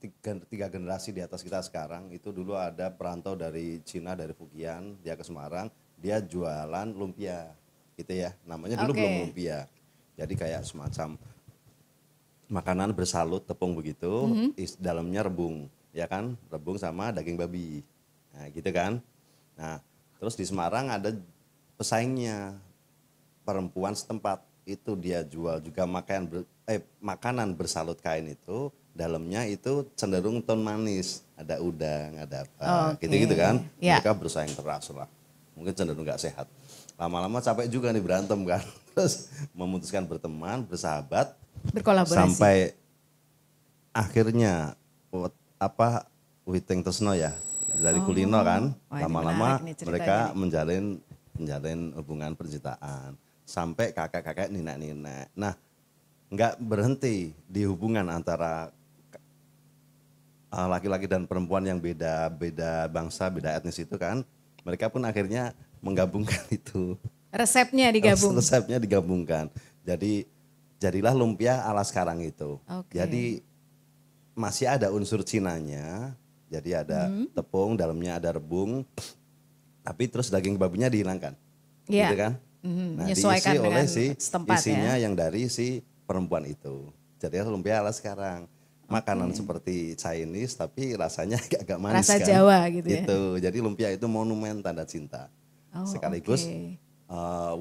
tiga generasi di atas kita sekarang, itu dulu ada perantau dari Cina, dari Fujian, dia ke Semarang, dia jualan lumpia gitu ya, namanya dulu belum lumpia. Jadi kayak semacam makanan bersalut tepung begitu, dalamnya rebung, ya kan, rebung sama daging babi, nah gitu kan. Nah terus di Semarang ada pesaingnya, perempuan setempat, itu dia jual juga makanan bersalut kain itu, dalamnya itu cenderung tone manis, ada udang, ada apa, gitu-gitu kan. Ya. Mereka bersaing keras lah, mungkin cenderung nggak sehat. Lama-lama capek juga nih berantem kan, terus memutuskan berteman, bersahabat, Berkolaborasi. sampai akhirnya Witing Tresno ya, dari kulino kan, Wah, ini lama-lama menarik nih ceritanya mereka nih. menjalin hubungan percintaan sampai kakek-kakek, nenek-nenek. Nah, nggak berhenti di hubungan antara laki-laki dan perempuan yang beda bangsa, beda etnis itu kan. Mereka pun akhirnya menggabungkan itu. Resepnya digabung. Resepnya digabungkan. Jadi jadilah lumpia ala sekarang itu. Oke. Jadi masih ada unsur Cinanya, jadi ada tepung, dalamnya ada rebung, tapi terus daging babinya dihilangkan, Iya. gitu kan? Nah, Menyesuaikan diisi oleh dengan si setempat isinya ya. yang dari si perempuan itu. Jadi lumpia ala sekarang. Makanan seperti Chinese tapi rasanya agak manis Rasa kan. Jawa gitu ya. Gitu. Jadi lumpia itu monumen tanda cinta. Oh, Sekaligus oke.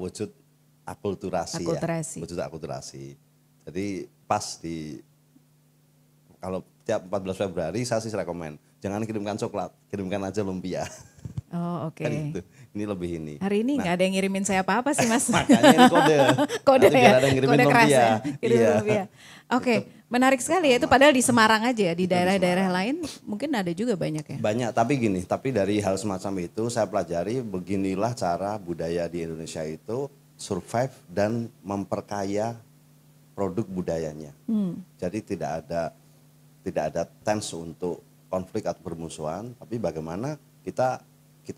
wujud akulturasi, Akulturasi. ya. Wujud akulturasi. Jadi pas di kalau tiap 14 Februari saya sih rekomen jangan kirimkan coklat, kirimkan aja lumpia. Oh, oke. Kan gitu. Ini lebih ini. Hari ini nggak ada yang ngirimin saya apa-apa sih, Mas. Makanya ini kode. Kode Nanti ya, biar ada yang ngirimin kode keras lumpia. ya. Kirim Iya. lumpia. Oke, menarik sekali ya. Itu padahal di Semarang aja ya. Di daerah-daerah lain mungkin ada juga banyak ya. Banyak, tapi gini, tapi dari hal semacam itu saya pelajari beginilah cara budaya di Indonesia itu survive dan memperkaya produk budayanya. Jadi tidak ada tense untuk konflik atau permusuhan, tapi bagaimana kita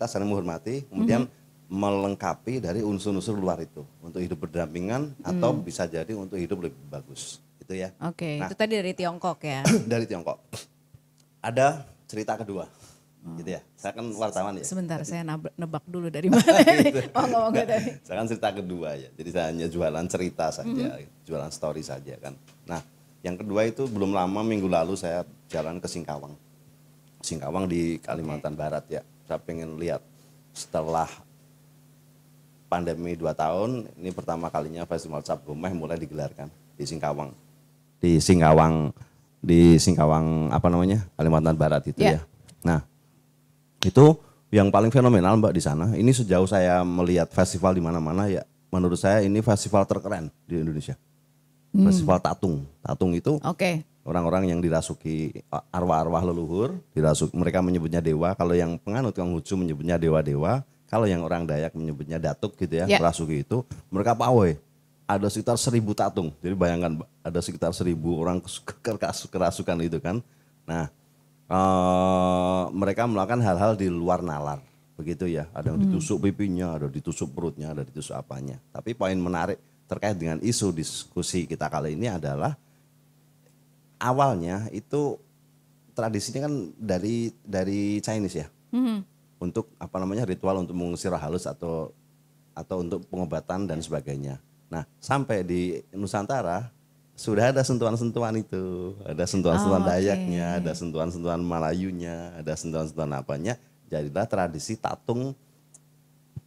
saling menghormati, kemudian melengkapi dari unsur-unsur luar itu untuk hidup berdampingan atau bisa jadi untuk hidup lebih bagus. Itu ya. Oke, Nah. itu tadi dari Tiongkok ya. Dari Tiongkok. Ada cerita kedua. Gitu ya. Saya kan wartawan ya. Sebentar, saya nebak dulu dari mana ini. Oh, nggak tadi. Saya kan cerita kedua ya. Jadi saya hanya jualan cerita saja, jualan story saja kan. Nah, yang kedua itu belum lama minggu lalu saya jalan ke Singkawang. Singkawang di Kalimantan Barat ya. Saya pengen lihat setelah pandemi 2 tahun, ini pertama kalinya Festival Cap Gomeh mulai digelarkan di Singkawang. Di Singkawang apa namanya? Kalimantan Barat itu ya. Nah, itu yang paling fenomenal Mbak di sana. Ini sejauh saya melihat festival di mana-mana ya, menurut saya ini festival terkeren di Indonesia. Festival Tatung. Tatung itu Oke. orang-orang yang dirasuki arwah-arwah leluhur, mereka menyebutnya dewa. Kalau yang penganut Konghucu menyebutnya dewa-dewa. Kalau yang orang Dayak menyebutnya datuk gitu ya, rasuki itu. Mereka pawai. Ada sekitar 1.000 tatung. Jadi bayangkan ada sekitar 1.000 orang kerasukan itu kan. Nah, mereka melakukan hal-hal di luar nalar. Begitu ya. Ada yang ditusuk pipinya, ada ditusuk perutnya, ada ditusuk apanya. Tapi poin menarik terkait dengan isu diskusi kita kali ini adalah awalnya itu tradisinya kan dari Chinese ya, untuk apa namanya ritual untuk mengusir roh halus atau untuk pengobatan dan sebagainya. Nah sampai di Nusantara sudah ada sentuhan-sentuhan itu, ada sentuhan-sentuhan Dayaknya, ada sentuhan-sentuhan Melayunya, ada sentuhan-sentuhan apanya. Jadilah tradisi tatung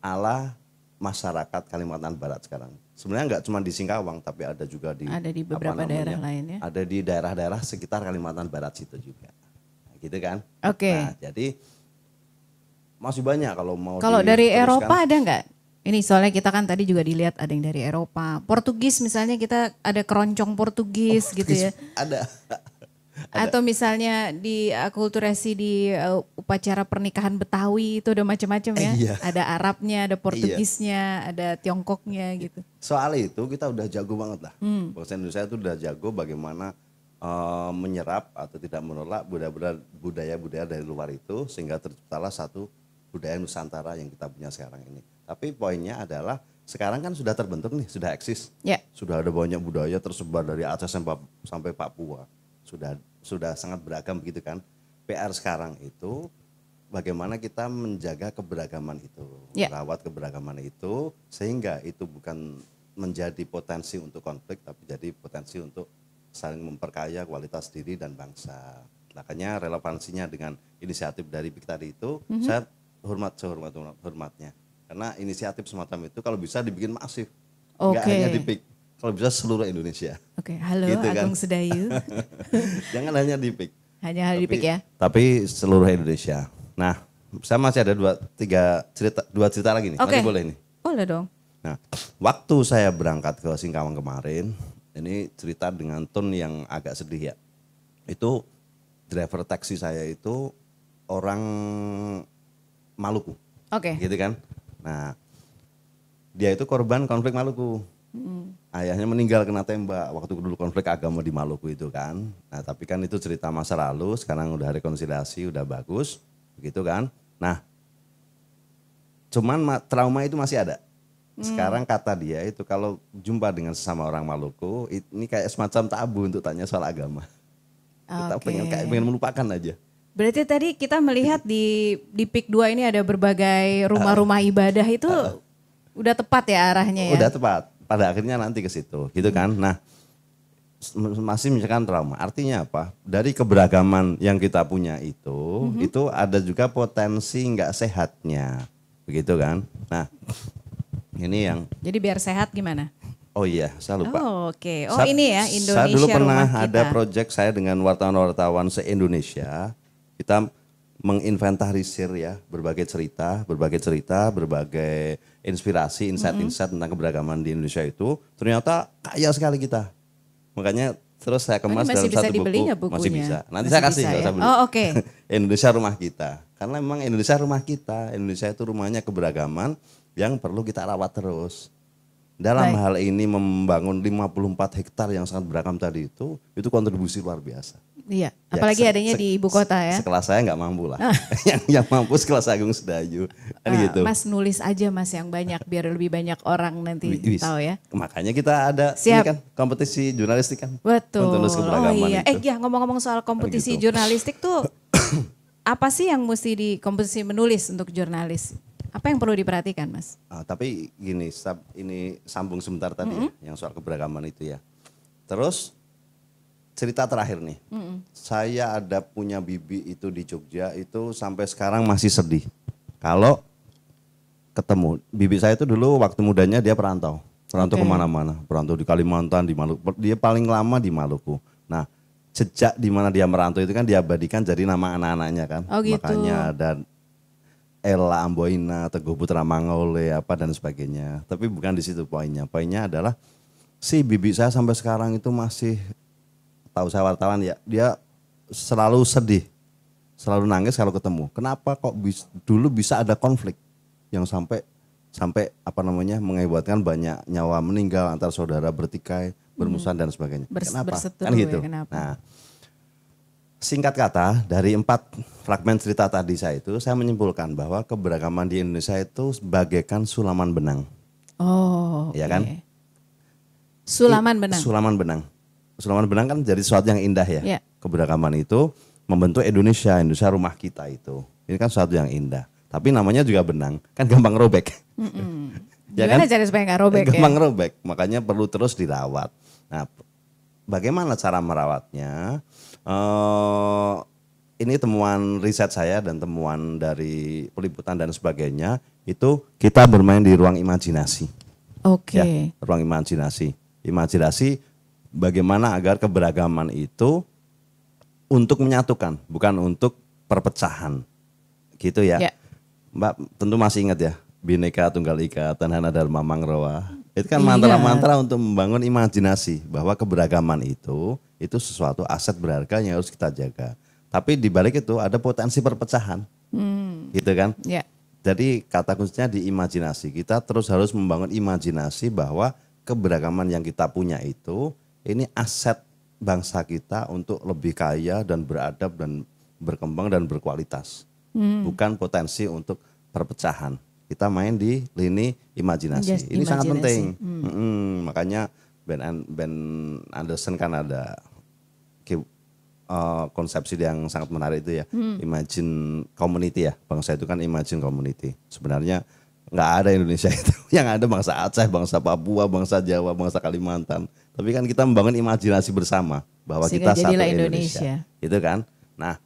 ala masyarakat Kalimantan Barat sekarang. Sebenarnya nggak cuma di Singkawang, tapi ada juga di beberapa daerah lain ya. Ada di daerah-daerah sekitar Kalimantan Barat situ juga, gitu kan? Oke. Nah, jadi masih banyak kalau mau. Kalau dari diteruskan. Eropa ada nggak? Ini soalnya kita kan tadi juga dilihat ada yang dari Eropa. Portugis misalnya kita ada keroncong Portugis gitu ya. Ada. Atau misalnya di akulturasi di upacara pernikahan Betawi itu ada macam-macam ya. Iya. Ada Arabnya, ada Portugisnya, ada Tiongkoknya gitu. Soal itu kita udah jago banget lah. Bangsa Indonesia itu udah jago bagaimana menyerap atau tidak menolak budaya-budaya dari luar itu sehingga terciptalah satu budaya Nusantara yang kita punya sekarang ini. Tapi poinnya adalah sekarang kan sudah terbentuk nih, sudah eksis. Ya. Sudah ada banyak budaya tersebar dari Aceh sampai Papua. Sudah sangat beragam begitu kan. PR sekarang itu bagaimana kita menjaga keberagaman itu, merawat keberagaman itu sehingga itu bukan menjadi potensi untuk konflik tapi jadi potensi untuk saling memperkaya kualitas diri dan bangsa. Makanya relevansinya dengan inisiatif dari PIK tadi itu saya hormatnya. Karena inisiatif semacam itu kalau bisa dibikin masif. Enggak hanya di PIK. Kalau bisa seluruh Indonesia. Oke, halo gitu kan. Agung Sedayu. Jangan hanya di PIK. Hanya di PIK ya. Tapi seluruh Indonesia. Nah, saya masih ada dua cerita lagi nih. Masih boleh nih. Boleh dong. Nah, waktu saya berangkat ke Singkawang kemarin, ini cerita dengan tone yang agak sedih ya. Itu driver taksi saya itu orang Maluku. Oke. Gitu kan. Nah, dia itu korban konflik Maluku. Ayahnya meninggal kena tembak waktu dulu konflik agama di Maluku itu kan. Nah tapi kan itu cerita masa lalu, sekarang udah rekonsiliasi, udah bagus, begitu kan. Nah cuman trauma itu masih ada. Sekarang kata dia itu kalau jumpa dengan sesama orang Maluku, ini kayak semacam tabu untuk tanya soal agama. Kita pengen melupakan aja. Berarti tadi kita melihat di PIK 2 ini ada berbagai rumah-rumah ibadah itu udah tepat ya arahnya ya? Udah tepat. Pada akhirnya nanti ke situ, gitu kan. Nah, masih misalkan trauma. Artinya apa? Dari keberagaman yang kita punya itu ada juga potensi nggak sehatnya. Begitu kan? Nah, ini yang... Jadi biar sehat gimana? Oh iya, saya lupa. Oh, oke. Oh, ini ya Indonesia. Saya dulu pernah Rumah Kita. ada proyek saya dengan wartawan-wartawan se-Indonesia. Kita menginventarisir ya berbagai cerita, berbagai inspirasi, insight-insight tentang keberagaman di Indonesia itu. Ternyata kaya sekali kita. Makanya terus saya kemas dalam bisa satu dibeli buku. nggak bukunya? Masih bisa. Nanti Masih saya kasih, bisa, nggak ya? usah beli. Oh, oke. Indonesia Rumah Kita. Karena memang Indonesia rumah kita. Indonesia itu rumahnya keberagaman yang perlu kita rawat terus. Dalam hal ini membangun 54 hektar yang sangat beragam tadi itu kontribusi luar biasa. Iya, Ya, apalagi adanya di ibu kota ya. Sekelas saya nggak mampu lah. yang mampu sekelas Agung Sedayu. Kan gitu. Mas nulis aja Mas yang banyak biar lebih banyak orang nanti tahu ya. Makanya kita ada Siap. ini kan kompetisi jurnalistik kan. Betul. Untuk keberagaman iya. itu. Ya ngomong-ngomong soal kompetisi gitu. jurnalistik tuh apa sih yang mesti di kompetisi menulis untuk jurnalis? Apa yang perlu diperhatikan Mas? Tapi gini, ini sambung sebentar tadi ya, yang soal keberagaman itu ya. Terus cerita terakhir nih, saya ada punya bibi itu di Jogja itu sampai sekarang masih sedih. Kalau ketemu, bibi saya itu dulu waktu mudanya dia perantau kemana-mana, perantau di Kalimantan, di Maluku, dia paling lama di Maluku. Nah, sejak di mana dia merantau itu kan diabadikan jadi nama anak-anaknya kan, Oh gitu. Makanya ada Ella Amboina, Teguh Putra Mangole, apa dan sebagainya. Tapi bukan di situ poinnya. Poinnya adalah si bibi saya sampai sekarang itu masih, tahu saya wartawan ya, dia selalu sedih, selalu nangis kalau ketemu. Kenapa kok dulu bisa ada konflik yang sampai apa namanya mengakibatkan banyak nyawa meninggal antara saudara bertikai, bermusuhan dan sebagainya. Kenapa? Berseteru Kan gitu. ya, kenapa? Nah, singkat kata, dari 4 fragmen cerita tadi saya menyimpulkan bahwa keberagaman di Indonesia itu bagaikan sulaman benang. Oh, Ya kan? Sulaman benang. Sulaman benang. Sulaman benang kan jadi sesuatu yang indah ya. Ya. Keberagaman itu membentuk Indonesia rumah kita itu. Ini kan sesuatu yang indah. Tapi namanya juga benang, kan gampang robek. Ya Gimana kan? cara supaya nggak robek ya? Gampang robek, makanya perlu terus dirawat. Nah, bagaimana cara merawatnya? Ini temuan riset saya dan temuan dari peliputan dan sebagainya, itu kita bermain di ruang imajinasi. Oke. Ya, ruang imajinasi. Imajinasi bagaimana agar keberagaman itu untuk menyatukan, bukan untuk perpecahan. Gitu ya. Ya. Mbak tentu masih ingat ya, Bhinneka Tunggal Ika, Tanhana Dharma Manggrowa. Itu kan Iya. mantra-mantra untuk membangun imajinasi bahwa keberagaman itu sesuatu aset berharga yang harus kita jaga. Tapi di balik itu ada potensi perpecahan. Gitu kan? Ya. Jadi kata kuncinya di imajinasi. Kita terus harus membangun imajinasi bahwa keberagaman yang kita punya itu ini aset bangsa kita untuk lebih kaya dan beradab dan berkembang dan berkualitas. Bukan potensi untuk perpecahan. Kita main di lini imajinasi. Ini sangat penting. Makanya Ben Anderson kan ada konsepsi yang sangat menarik itu ya. Imagine community ya. Bangsa itu kan imagine community. Sebenarnya nggak ada Indonesia itu. Yang ada bangsa Aceh, bangsa Papua, bangsa Jawa, bangsa Kalimantan. Tapi kan kita membangun imajinasi bersama bahwa Sehingga kita satu jadilah Indonesia. Itu kan. Nah,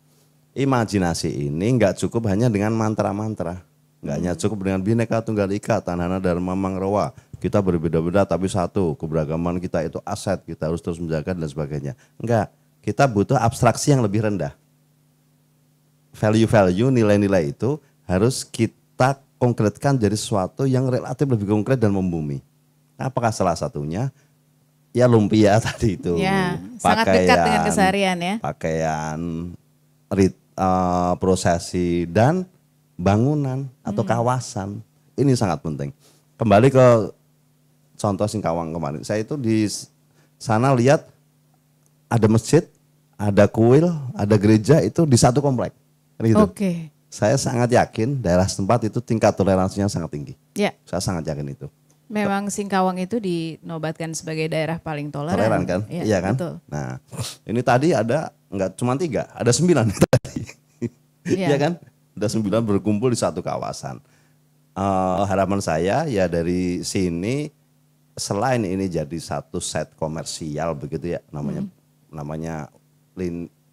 imajinasi ini nggak cukup hanya dengan mantra-mantra. Nggak hanya cukup dengan Bhinneka Tunggal Ika, Tanhana Dharma Manggrowa. Kita berbeda-beda tapi satu. Keberagaman kita itu aset. Kita harus terus menjaga dan sebagainya. Enggak. Kita butuh abstraksi yang lebih rendah. Value-value, nilai-nilai itu harus kita konkretkan jadi sesuatu yang relatif lebih konkret dan membumi. Apakah salah satunya? Ya lumpia tadi itu. Ya, sangat dekat dengan keseharian ya. Pakaian, prosesi, dan bangunan atau kawasan. Ini sangat penting. Kembali ke contoh Singkawang kemarin. Saya itu di sana lihat ada masjid, ada kuil, ada gereja itu di satu komplek. Kan gitu. Oke. Saya sangat yakin daerah setempat itu tingkat toleransinya sangat tinggi. Ya. Saya sangat yakin itu. Memang Singkawang itu dinobatkan sebagai daerah paling toleran. Toleran kan? Ya, Iya kan? betul. Nah, ini tadi ada nggak cuma 3, ada 9 tadi. Iya. Iya kan? Ada 9 berkumpul di satu kawasan. Harapan saya ya dari sini selain ini jadi satu set komersial begitu ya namanya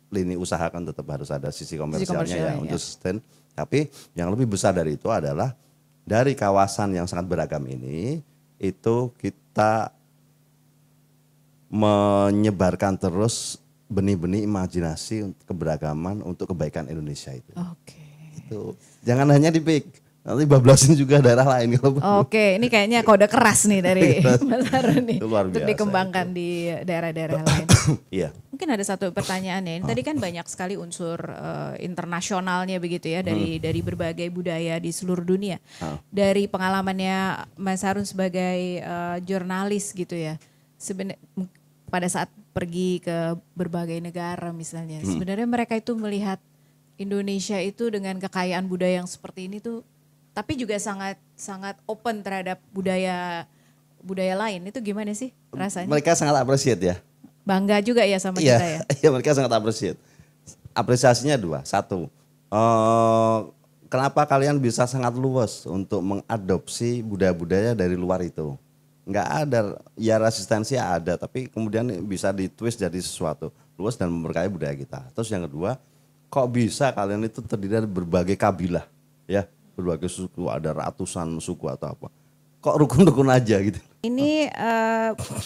lini usaha kan tetap harus ada sisi komersialnya ya untuk sustain. Tapi yang lebih besar dari itu adalah dari kawasan yang sangat beragam ini itu kita menyebarkan terus benih-benih imajinasi untuk keberagaman untuk kebaikan Indonesia itu. Oke. Itu jangan hanya di PIK. Nanti bablasin juga daerah lain kalau perlu. Oke, ini kayaknya kode keras nih dari Mas Harun nih Itu luar untuk biasa dikembangkan di daerah-daerah lain. Iya. Mungkin ada satu pertanyaan ya. Ini tadi kan banyak sekali unsur internasionalnya begitu ya dari berbagai budaya di seluruh dunia. Dari pengalamannya Mas Harun sebagai jurnalis gitu ya. Sebenarnya pada saat pergi ke berbagai negara misalnya, sebenarnya mereka itu melihat Indonesia itu dengan kekayaan budaya yang seperti ini tuh, tapi juga sangat open terhadap budaya lain. Itu gimana sih rasanya? Mereka sangat appreciate ya. Bangga juga ya sama kita ya. Iya, mereka sangat appreciate. Apresiasinya 2. 1, kenapa kalian bisa sangat luas untuk mengadopsi budaya-budaya dari luar itu? Nggak ada, ya resistensi ada, tapi kemudian bisa ditwist jadi sesuatu luas dan memberkahi budaya kita. Terus yang kedua, kok bisa kalian itu terdiri dari berbagai kabilah, ya, berbagai suku, ada ratusan suku atau apa? Kok rukun-rukun aja gitu? Ini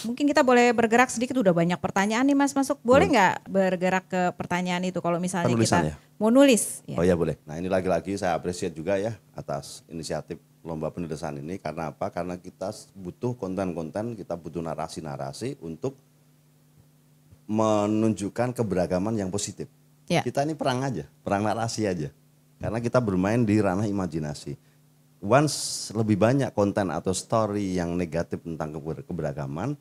mungkin kita boleh bergerak sedikit, udah banyak pertanyaan nih Mas masuk. Boleh nggak bergerak ke pertanyaan itu kalau misalnya Penulisan kita ya? mau nulis? Ya. Oh ya boleh. Nah ini lagi-lagi saya appreciate juga ya atas inisiatif lomba penulisan ini. Karena apa? Karena kita butuh konten-konten, kita butuh narasi-narasi untuk menunjukkan keberagaman yang positif. Ya. Kita ini perang aja, perang narasi aja. Karena kita bermain di ranah imajinasi. Once lebih banyak konten atau story yang negatif tentang keberagaman,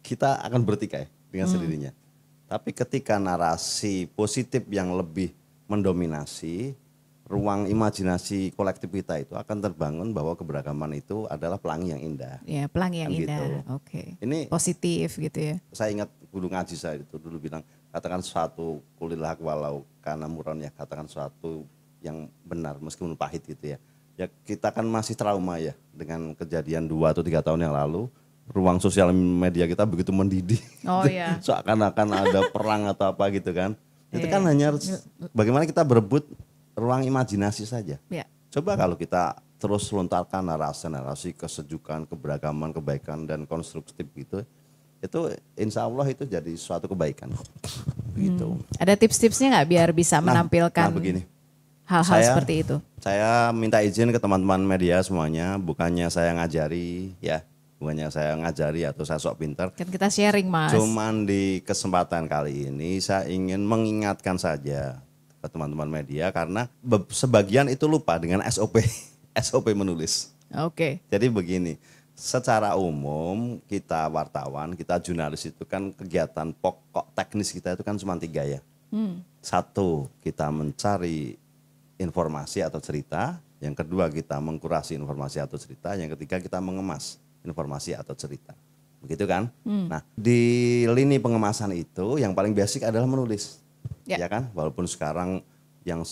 kita akan bertikai dengan sendirinya. Tapi ketika narasi positif yang lebih mendominasi, ruang imajinasi kolektif kita itu akan terbangun bahwa keberagaman itu adalah pelangi yang indah. Ya, pelangi yang Kan indah. gitu. Oke. Ini Positif gitu ya. saya ingat guru ngaji saya itu dulu bilang, katakan suatu kulillah walau kana muron, ya, katakan suatu yang benar meskipun pahit gitu ya. Ya kita kan masih trauma ya dengan kejadian 2 atau 3 tahun yang lalu, ruang sosial media kita begitu mendidih. Oh iya. Seakan-akan ada perang atau apa gitu kan. Itu kan hanya bagaimana kita berebut ruang imajinasi saja. Ya. Coba kalau kita terus lontarkan narasi-narasi kesejukan, keberagaman, kebaikan dan konstruktif gitu, itu insya Allah itu jadi suatu kebaikan. Begitu. Ada tips-tipsnya nggak biar bisa menampilkan begini. hal-hal seperti itu? Saya minta izin ke teman-teman media semuanya, bukannya saya ngajari ya, bukannya saya ngajari atau saya sok pintar. Kan kita sharing Mas. Cuman di kesempatan kali ini saya ingin mengingatkan saja ke teman-teman media karena sebagian itu lupa dengan SOP, SOP menulis. Oke. Jadi begini, secara umum kita wartawan, kita jurnalis itu kan kegiatan pokok teknis kita itu kan cuma 3 ya. 1, kita mencari informasi atau cerita, yang kedua kita mengkurasi informasi atau cerita, yang ketiga kita mengemas informasi atau cerita. Begitu kan? Nah, di lini pengemasan itu yang paling basic adalah menulis. Ya kan? Walaupun sekarang yang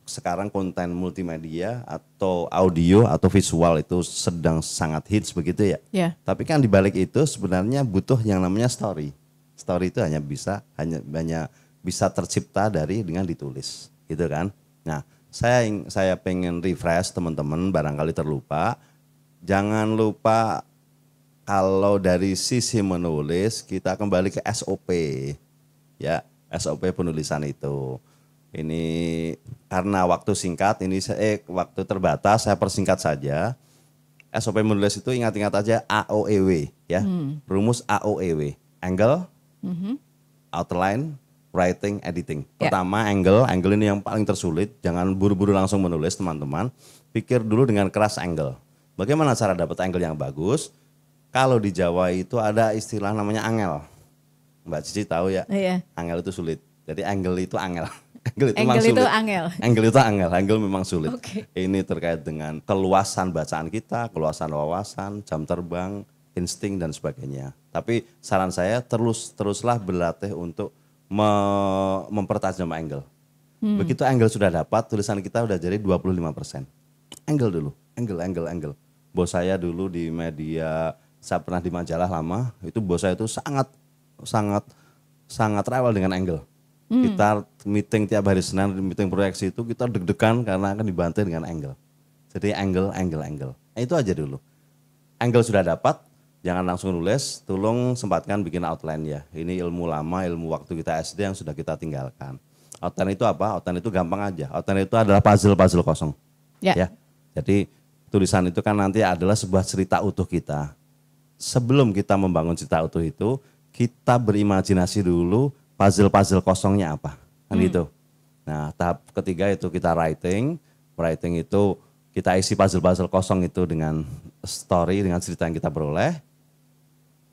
sekarang konten multimedia atau audio atau visual itu sedang sangat hits begitu ya. Ya. Tapi kan di balik itu sebenarnya butuh yang namanya story. Story itu hanya bisa tercipta dengan ditulis, gitu kan? Nah, saya pengen refresh teman-teman, barangkali terlupa. Jangan lupa kalau dari sisi menulis kita kembali ke SOP. Ya, SOP penulisan itu. Ini karena waktu singkat, waktu terbatas, saya persingkat saja. SOP menulis itu ingat-ingat aja AOEW ya. Rumus AOEW. Angle, outline, writing, editing. Pertama angle ini yang paling tersulit. Jangan buru-buru langsung menulis teman-teman. Pikir dulu dengan keras angle. Bagaimana cara dapat angle yang bagus? Kalau di Jawa itu ada istilah namanya angel. Mbak Cici tahu ya? Iya. Angel itu sulit. Jadi angle itu angel. Angle itu angel. Angle itu angel memang sulit. Oke. Ini terkait dengan keluasan bacaan kita, keluasan wawasan, jam terbang, insting dan sebagainya. Tapi saran saya teruslah berlatih untuk mempertajam angle. Begitu angle sudah dapat, tulisan kita udah jadi 25%. Angle dulu, angle. Bos saya dulu di media, saya pernah di majalah lama, itu bos saya itu sangat rewel dengan angle. Kita meeting tiap hari Senin, meeting proyeksi itu kita deg-degan karena akan dibantai dengan angle. Jadi angle. Itu aja dulu. Angle sudah dapat, jangan langsung nulis, tolong sempatkan bikin outline ya. Ini ilmu lama, ilmu waktu kita SD yang sudah kita tinggalkan. Outline itu apa? Outline itu gampang aja. Outline itu adalah puzzle kosong. Ya. Jadi tulisan itu kan nanti adalah sebuah cerita utuh kita. Sebelum kita membangun cerita utuh itu, kita berimajinasi dulu puzzle kosongnya apa, kan gitu. Nah, tahap ketiga itu kita writing itu kita isi puzzle kosong itu dengan story, dengan cerita yang kita peroleh.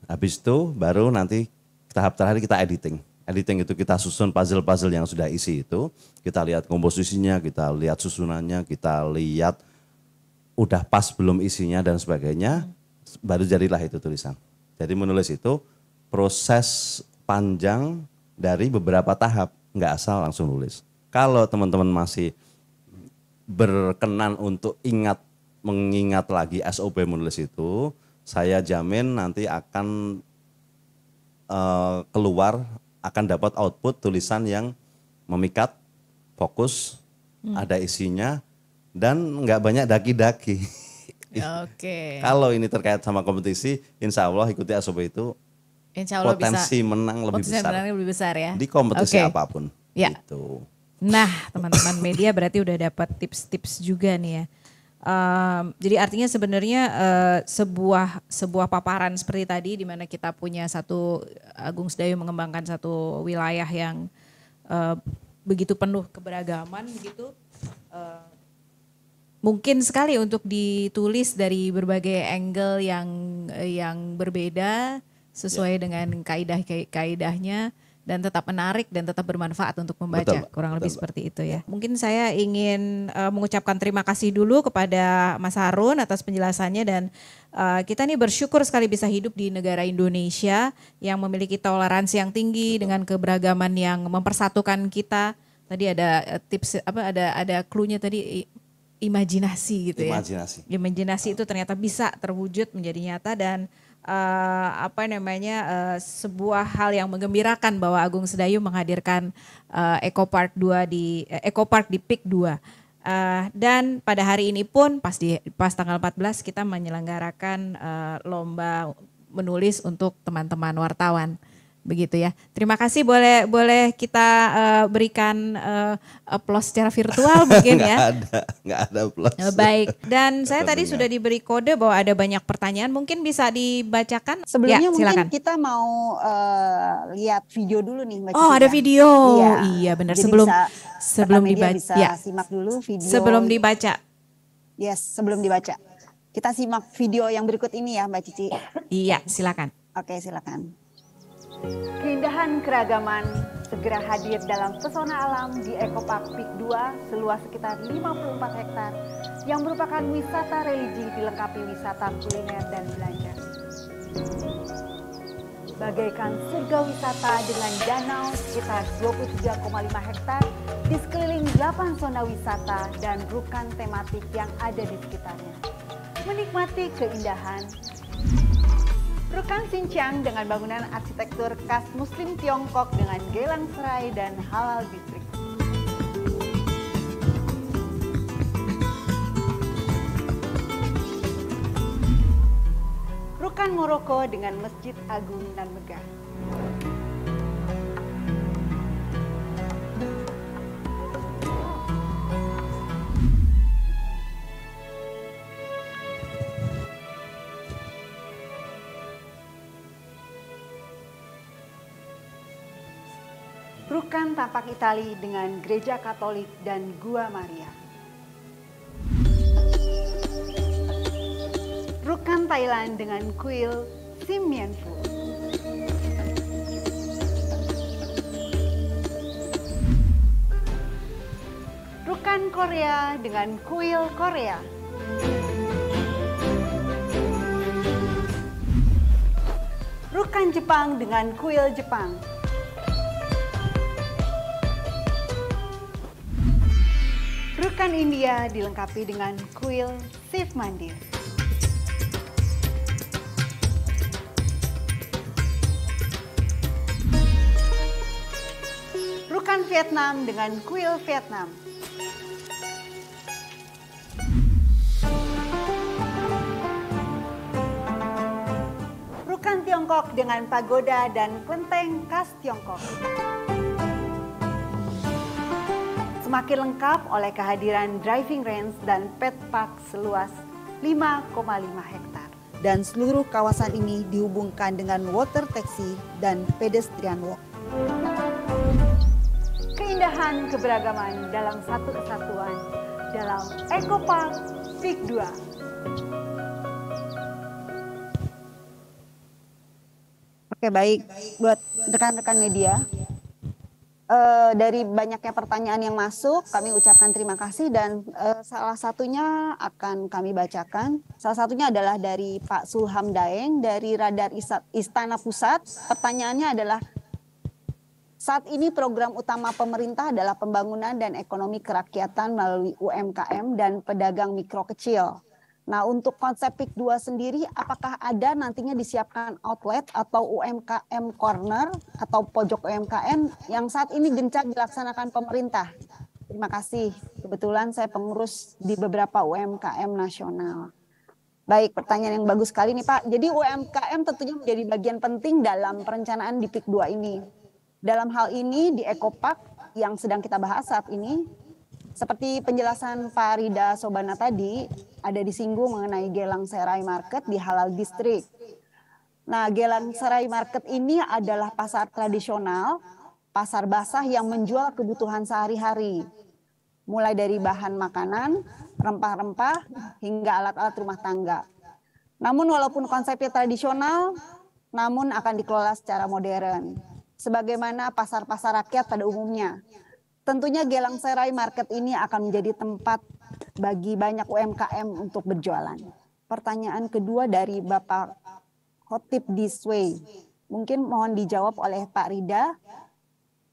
Habis itu baru nanti tahap terakhir kita editing. Editing itu kita susun puzzle yang sudah isi itu, kita lihat komposisinya, kita lihat susunannya, kita lihat udah pas belum isinya dan sebagainya, baru jadilah itu tulisan. Jadi menulis itu proses panjang dari beberapa tahap, nggak asal langsung nulis. Kalau teman-teman masih berkenan untuk mengingat lagi SOP menulis itu, saya jamin nanti akan akan dapat output tulisan yang memikat, fokus, ada isinya, dan nggak banyak daki-daki. Oke. Kalau ini terkait sama kompetisi, insya Allah ikuti SOP itu, Insya Allah potensi menang lebih besar ya. di kompetisi apapun. Ya. Gitu. Nah, teman-teman media berarti udah dapat tips-tips juga nih ya. Jadi artinya sebenarnya sebuah paparan seperti tadi, di mana kita punya Agung Sedayu mengembangkan satu wilayah yang begitu penuh keberagaman begitu. Mungkin sekali untuk ditulis dari berbagai angle yang berbeda, sesuai dengan kaidah-kaidahnya, dan tetap menarik dan tetap bermanfaat untuk membaca. Betul, kurang lebih seperti itu ya. Mungkin saya ingin mengucapkan terima kasih dulu kepada Mas Harun atas penjelasannya, dan kita nih bersyukur sekali bisa hidup di negara Indonesia yang memiliki toleransi yang tinggi dengan keberagaman yang mempersatukan kita. Tadi ada tips ada clue-nya tadi, imajinasi gitu ya. Imajinasi itu ternyata bisa terwujud menjadi nyata, dan sebuah hal yang menggembirakan bahwa Agung Sedayu menghadirkan Eco Park di PIK 2. Dan pada hari ini pun pas tanggal 14 kita menyelenggarakan lomba menulis untuk teman-teman wartawan. Begitu ya. Terima kasih, boleh kita berikan aplaus secara virtual mungkin ya. Nggak ada aplaus. Baik, dan saya tadi sudah diberi kode bahwa ada banyak pertanyaan, mungkin bisa dibacakan. Sebelumnya ya, silakan. mungkin kita mau lihat video dulu nih Mbak Cici. Oh, ada video. Iya, benar. Jadi sebelum dibaca. Bisa simak dulu video. Sebelum dibaca. Yes, sebelum dibaca. Kita simak video yang berikut ini ya Mbak Cici. Iya, silakan. Oke, silakan. Keindahan keragaman segera hadir dalam pesona alam di Eco Park PIK 2 seluas sekitar 54 hektar yang merupakan wisata religi dilengkapi wisata kuliner dan belanja. Bagaikan surga wisata dengan danau sekitar 23,5 hektar di sekeliling 8 zona wisata dan rukan tematik yang ada di sekitarnya. Menikmati keindahan Rukan Xinjiang dengan bangunan arsitektur khas Muslim Tiongkok dengan Gelang Serai dan Halal Distrik. Rukan Moroko dengan Masjid Agung dan Megah. Rukan Tapak Itali dengan Gereja Katolik dan Gua Maria. Rukan Thailand dengan kuil Sim Mien Phu. Rukan Korea dengan kuil Korea. Rukan Jepang dengan kuil Jepang. Rukan India dilengkapi dengan kuil Shiv Mandir. Rukan Vietnam dengan kuil Vietnam. Rukan Tiongkok dengan pagoda dan kelenteng khas Tiongkok. Semakin lengkap oleh kehadiran driving range dan pet park seluas 5,5 hektar. Dan seluruh kawasan ini dihubungkan dengan water taxi dan pedestrian walk. Keindahan keberagaman dalam satu kesatuan dalam Eco Park Peak 2. Oke, baik. Buat rekan-rekan media, dari banyaknya pertanyaan yang masuk, kami ucapkan terima kasih dan salah satunya akan kami bacakan. Salah satunya adalah dari Pak Sulham Daeng dari Radar Istana Pusat. Pertanyaannya adalah, saat ini program utama pemerintah adalah pembangunan dan ekonomi kerakyatan melalui UMKM dan pedagang mikro kecil. Nah, untuk konsep PIK 2 sendiri, apakah ada nantinya disiapkan outlet atau UMKM corner atau pojok UMKM yang saat ini gencar dilaksanakan pemerintah? Terima kasih. Kebetulan saya pengurus di beberapa UMKM nasional. Baik, pertanyaan yang bagus sekali nih Pak. Jadi UMKM tentunya menjadi bagian penting dalam perencanaan di PIK 2 ini. Dalam hal ini di Eco Park yang sedang kita bahas saat ini, seperti penjelasan Pak Rida Sobana tadi, ada disinggung mengenai Gelang Serai Market di Halal District. Nah, Gelang Serai Market ini adalah pasar tradisional, pasar basah yang menjual kebutuhan sehari-hari. Mulai dari bahan makanan, rempah-rempah, hingga alat-alat rumah tangga. Namun walaupun konsepnya tradisional, namun akan dikelola secara modern. Sebagaimana pasar-pasar rakyat pada umumnya. Tentunya Gelang Serai Market ini akan menjadi tempat bagi banyak UMKM untuk berjualan. Pertanyaan kedua dari Bapak Khotib Disway. Mungkin mohon dijawab oleh Pak Rida.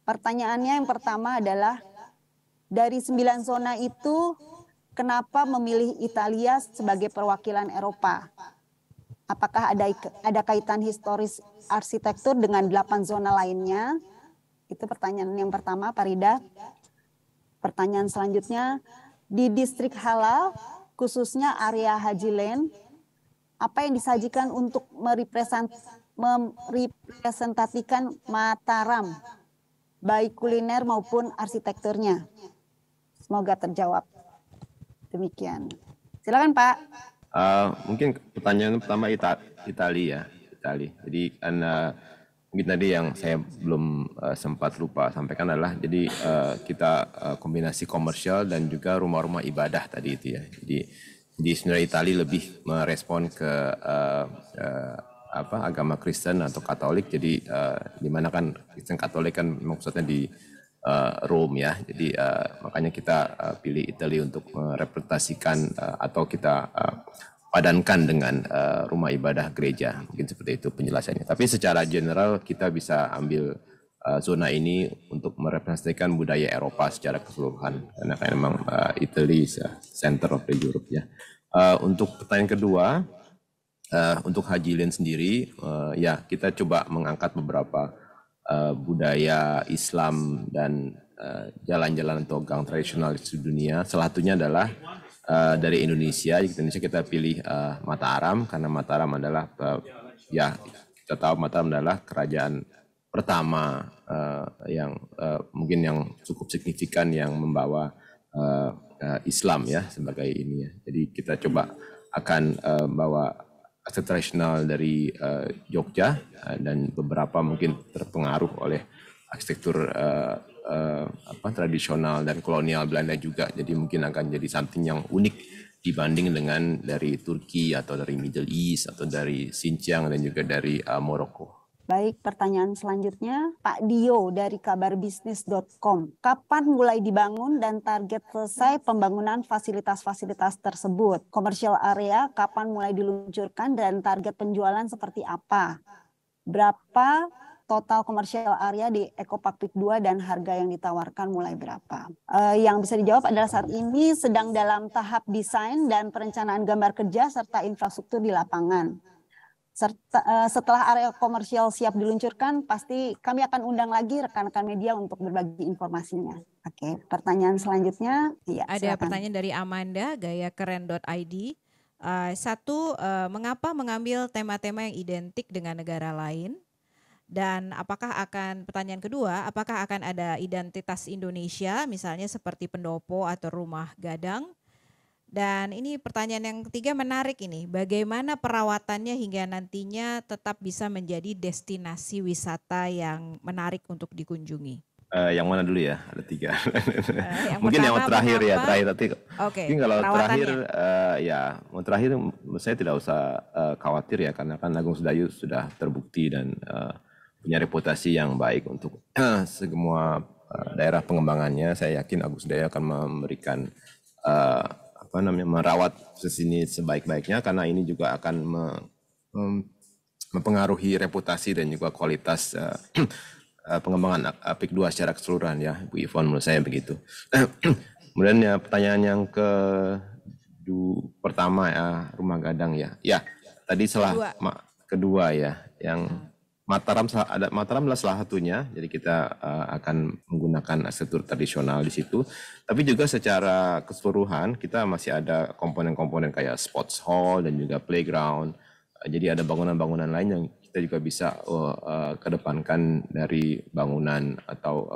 Pertanyaannya yang pertama adalah, dari 9 zona itu, kenapa memilih Italia sebagai perwakilan Eropa? Apakah ada kaitan historis arsitektur dengan 8 zona lainnya? Itu pertanyaan yang pertama, Pak Rida. Pertanyaan selanjutnya, di distrik halal, khususnya area Haji Lane, apa yang disajikan untuk merepresentasikan Mataram, baik kuliner maupun arsitekturnya? Semoga terjawab. Demikian. Silakan Pak. Mungkin pertanyaan pertama Italia. Jadi mungkin tadi yang saya belum sempat lupa sampaikan adalah, jadi kita kombinasi komersial dan juga rumah-rumah ibadah tadi itu ya. Jadi sebenarnya Italia lebih merespon ke agama Kristen atau Katolik. Jadi di mana kan Kristen Katolik kan maksudnya di Rome ya. Jadi makanya kita pilih Italia untuk merepresentasikan atau kita padankan dengan rumah ibadah gereja, mungkin seperti itu penjelasannya. Tapi secara general kita bisa ambil zona ini untuk merepresentasikan budaya Eropa secara keseluruhan, karena kan memang Italy is center of the Europe ya. Untuk pertanyaan kedua, untuk Haji Lane sendiri, ya kita coba mengangkat beberapa budaya Islam dan jalan-jalan atau gang tradisional di dunia. Salah satunya adalah dari Indonesia kita pilih Mataram, karena Mataram adalah ya kita tahu Mataram adalah kerajaan pertama yang mungkin yang cukup signifikan yang membawa Islam ya sebagai ini ya. Jadi kita coba akan bawa aset tradisional dari Jogja dan beberapa mungkin terpengaruh oleh arsitektur tradisional dan kolonial Belanda juga. Jadi mungkin akan jadi something yang unik dibanding dengan dari Turki atau dari Middle East atau dari Xinjiang dan juga dari Maroko. Baik, pertanyaan selanjutnya, Pak Dio dari kabarbisnis.com. Kapan mulai dibangun dan target selesai pembangunan fasilitas-fasilitas tersebut? Commercial area kapan mulai diluncurkan dan target penjualan seperti apa? Berapa total commercial area di Eco Park Peak 2 dan harga yang ditawarkan mulai berapa? Yang bisa dijawab adalah saat ini sedang dalam tahap desain dan perencanaan gambar kerja serta infrastruktur di lapangan. Setelah area komersial siap diluncurkan, pasti kami akan undang lagi rekan-rekan media untuk berbagi informasinya. Oke, pertanyaan selanjutnya. Ya, ada silakan. pertanyaan dari Amanda, gayakeren.id. Satu, mengapa mengambil tema-tema yang identik dengan negara lain? Dan pertanyaan kedua, apakah akan ada identitas Indonesia, misalnya seperti pendopo atau rumah gadang? Dan ini pertanyaan yang ketiga menarik ini, bagaimana perawatannya hingga nantinya tetap bisa menjadi destinasi wisata yang menarik untuk dikunjungi? Yang mana dulu ya? Ada 3. Mungkin yang terakhir ya, terakhir. Oke, mungkin kalau terakhir, terakhir saya tidak usah khawatir ya, karena kan Agung Sedayu sudah terbukti dan punya reputasi yang baik untuk semua daerah pengembangannya. Saya yakin Agung Sedayu akan memberikan merawat sini sebaik-baiknya, karena ini juga akan mempengaruhi reputasi dan juga kualitas pengembangan Peak 2 secara keseluruhan ya, Bu Yvonne, menurut saya begitu. Kemudian ya pertanyaan yang pertama ya, rumah gadang ya. Ya, tadi kedua ya, yang Mataram adalah salah satunya, jadi kita akan menggunakan arsitektur tradisional di situ. Tapi juga secara keseluruhan kita masih ada komponen-komponen kayak sports hall dan juga playground. Jadi ada bangunan-bangunan lain yang kita juga bisa kedepankan dari bangunan atau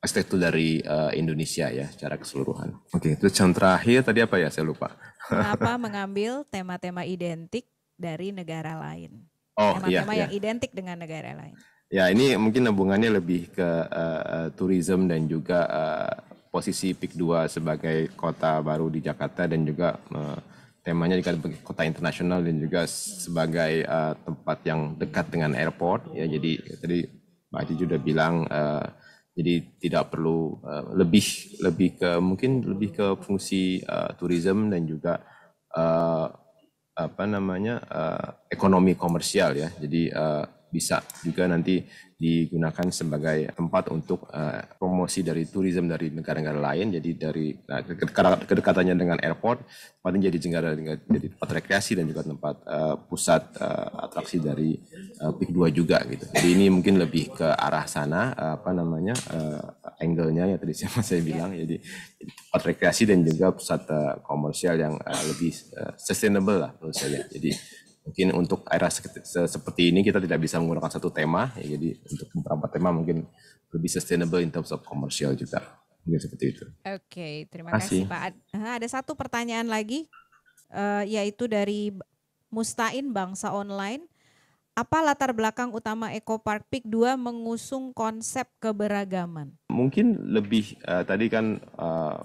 arsitektur dari Indonesia ya secara keseluruhan. Oke, itu yang terakhir tadi apa ya, saya lupa. Kenapa mengambil tema-tema identik dari negara lain? Tema-tema yang identik dengan negara lain. Ya, ini mungkin hubungannya lebih ke tourism dan juga posisi Peak 2 sebagai kota baru di Jakarta, dan juga temanya juga sebagai kota internasional dan juga sebagai tempat yang dekat dengan airport ya. Jadi tadi Mbak Haji juga bilang jadi tidak perlu lebih ke fungsi tourism dan juga ekonomi komersial ya. Jadi bisa juga nanti digunakan sebagai tempat untuk promosi dari tourism dari negara-negara lain. Jadi dari kedekatannya dengan airport, tempatnya jadi tempat rekreasi dan juga tempat pusat atraksi dari Peak 2 juga gitu. Jadi ini mungkin lebih ke arah sana angle-nya ya tadi saya bilang. Jadi tempat rekreasi dan juga pusat komersial yang lebih sustainable lah menurut saya. Jadi mungkin untuk era seperti ini kita tidak bisa menggunakan satu tema ya, jadi untuk beberapa tema mungkin lebih sustainable in terms of commercial juga, mungkin seperti itu. Oke, terima kasih Pak. Ada satu pertanyaan lagi, yaitu dari Mustain Bangsa Online. Apa latar belakang utama Eco Park Peak 2 mengusung konsep keberagaman? Mungkin lebih tadi kan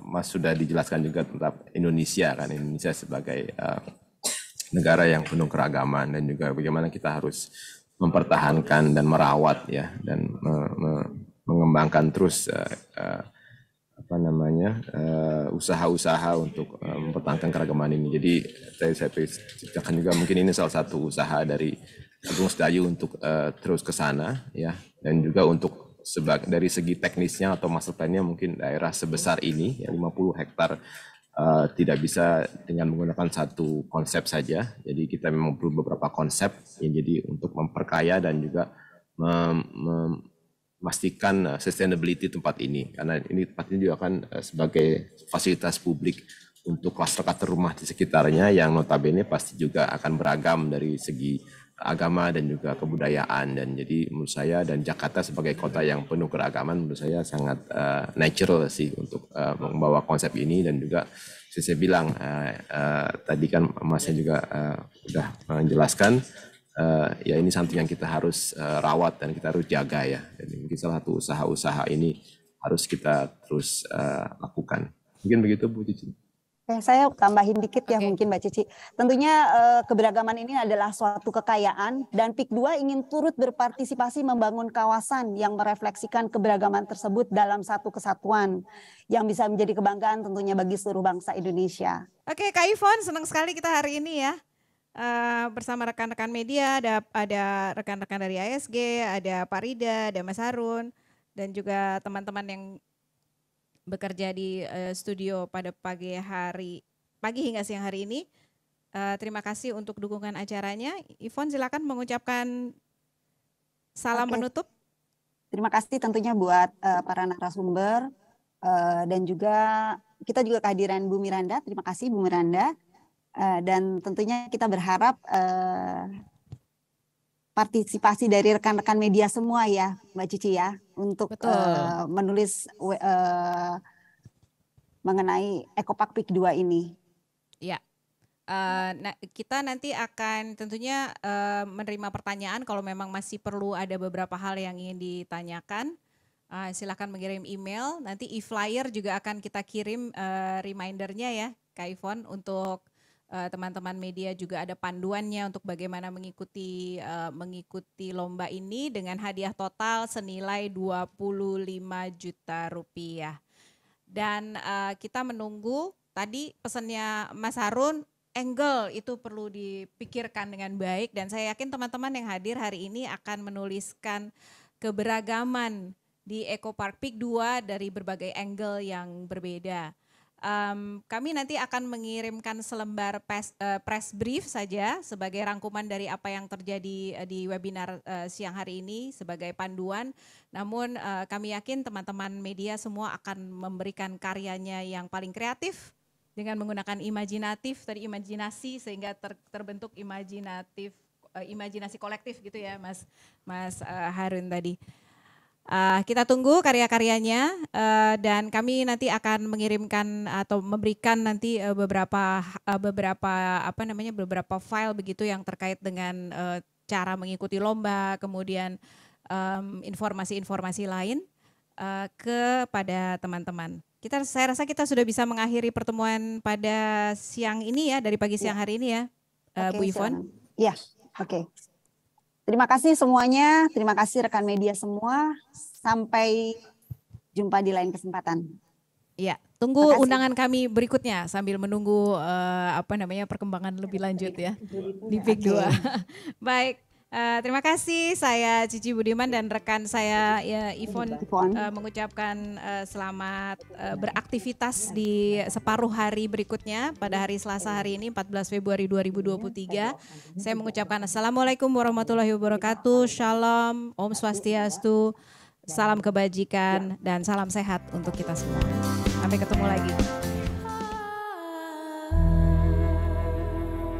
Mas sudah dijelaskan juga tentang Indonesia kan, Indonesia sebagai negara yang penuh keragaman, dan juga bagaimana kita harus mempertahankan dan merawat ya, dan mengembangkan terus usaha-usaha untuk mempertahankan keragaman ini. Jadi saya ceritakan juga mungkin ini salah satu usaha dari Agung Sedayu untuk terus ke sana ya, dan juga untuk dari segi teknisnya atau master plan-nya mungkin daerah sebesar ini ya 50 hektar tidak bisa dengan menggunakan satu konsep saja. Jadi kita memang perlu beberapa konsep yang jadi untuk memperkaya dan juga memastikan sustainability tempat ini. Karena ini tempat ini juga akan sebagai fasilitas publik untuk klaster-klaster rumah di sekitarnya yang notabene pasti juga akan beragam dari segi agama dan juga kebudayaan. Dan jadi menurut saya, dan Jakarta sebagai kota yang penuh keragaman, menurut saya sangat natural sih untuk membawa konsep ini. Dan juga saya bilang tadi kan Masnya juga sudah menjelaskan ya ini something yang kita harus rawat dan kita harus jaga ya. Jadi mungkin salah satu usaha-usaha ini harus kita terus lakukan. Mungkin begitu Bu Cici. Oke, saya tambahin dikit ya Oke. mungkin Mbak Cici. Tentunya keberagaman ini adalah suatu kekayaan dan PIK 2 ingin turut berpartisipasi membangun kawasan yang merefleksikan keberagaman tersebut dalam satu kesatuan yang bisa menjadi kebanggaan tentunya bagi seluruh bangsa Indonesia. Oke, Kak Ivon, senang sekali kita hari ini ya bersama rekan-rekan media, ada rekan-rekan dari ASG, ada Pak Rida, ada Mas Harun, dan juga teman-teman yang bekerja di studio pada pagi hingga siang hari ini. Terima kasih untuk dukungan acaranya. Ivon, silakan mengucapkan salam penutup. Terima kasih tentunya buat para narasumber dan juga kita juga kehadiran Bu Miranda. Terima kasih Bu Miranda. Dan tentunya kita berharap partisipasi dari rekan-rekan media semua ya Mbak Cici ya untuk menulis mengenai Ekopark PIK 2 ini. Ya, nah, kita nanti akan tentunya menerima pertanyaan kalau memang masih perlu ada beberapa hal yang ingin ditanyakan. Silakan mengirim email, nanti e-flyer juga akan kita kirim remindernya ya Kak Ivon untuk teman-teman media juga ada panduannya untuk bagaimana mengikuti lomba ini dengan hadiah total senilai 25 juta rupiah. Dan kita menunggu tadi pesannya Mas Harun, angle itu perlu dipikirkan dengan baik dan saya yakin teman-teman yang hadir hari ini akan menuliskan keberagaman di Ekopark PIK 2 dari berbagai angle yang berbeda. Kami nanti akan mengirimkan selembar press brief saja sebagai rangkuman dari apa yang terjadi di webinar siang hari ini sebagai panduan. Namun kami yakin teman-teman media semua akan memberikan karyanya yang paling kreatif dengan menggunakan imajinasi sehingga terbentuk imajinasi kolektif gitu ya Mas Harun tadi. Kita tunggu karya-karyanya dan kami nanti akan mengirimkan atau memberikan nanti beberapa file begitu yang terkait dengan cara mengikuti lomba, kemudian informasi-informasi lain kepada teman-teman. Saya rasa kita sudah bisa mengakhiri pertemuan pada siang ini ya, dari pagi siang hari ini ya, Bu Ivon. Ya, oke. Terima kasih semuanya, terima kasih rekan media semua. Sampai jumpa di lain kesempatan. Iya, tunggu undangan kami berikutnya sambil menunggu perkembangan lebih lanjut ya di PIK 2. Baik, terima kasih. Saya Cici Budiman dan rekan saya ya, Ivon mengucapkan selamat beraktivitas di separuh hari berikutnya pada hari Selasa hari ini 14 Februari 2023. Saya mengucapkan Assalamualaikum warahmatullahi wabarakatuh. Shalom, Om Swastiastu. Salam kebajikan dan salam sehat untuk kita semua. Sampai ketemu lagi.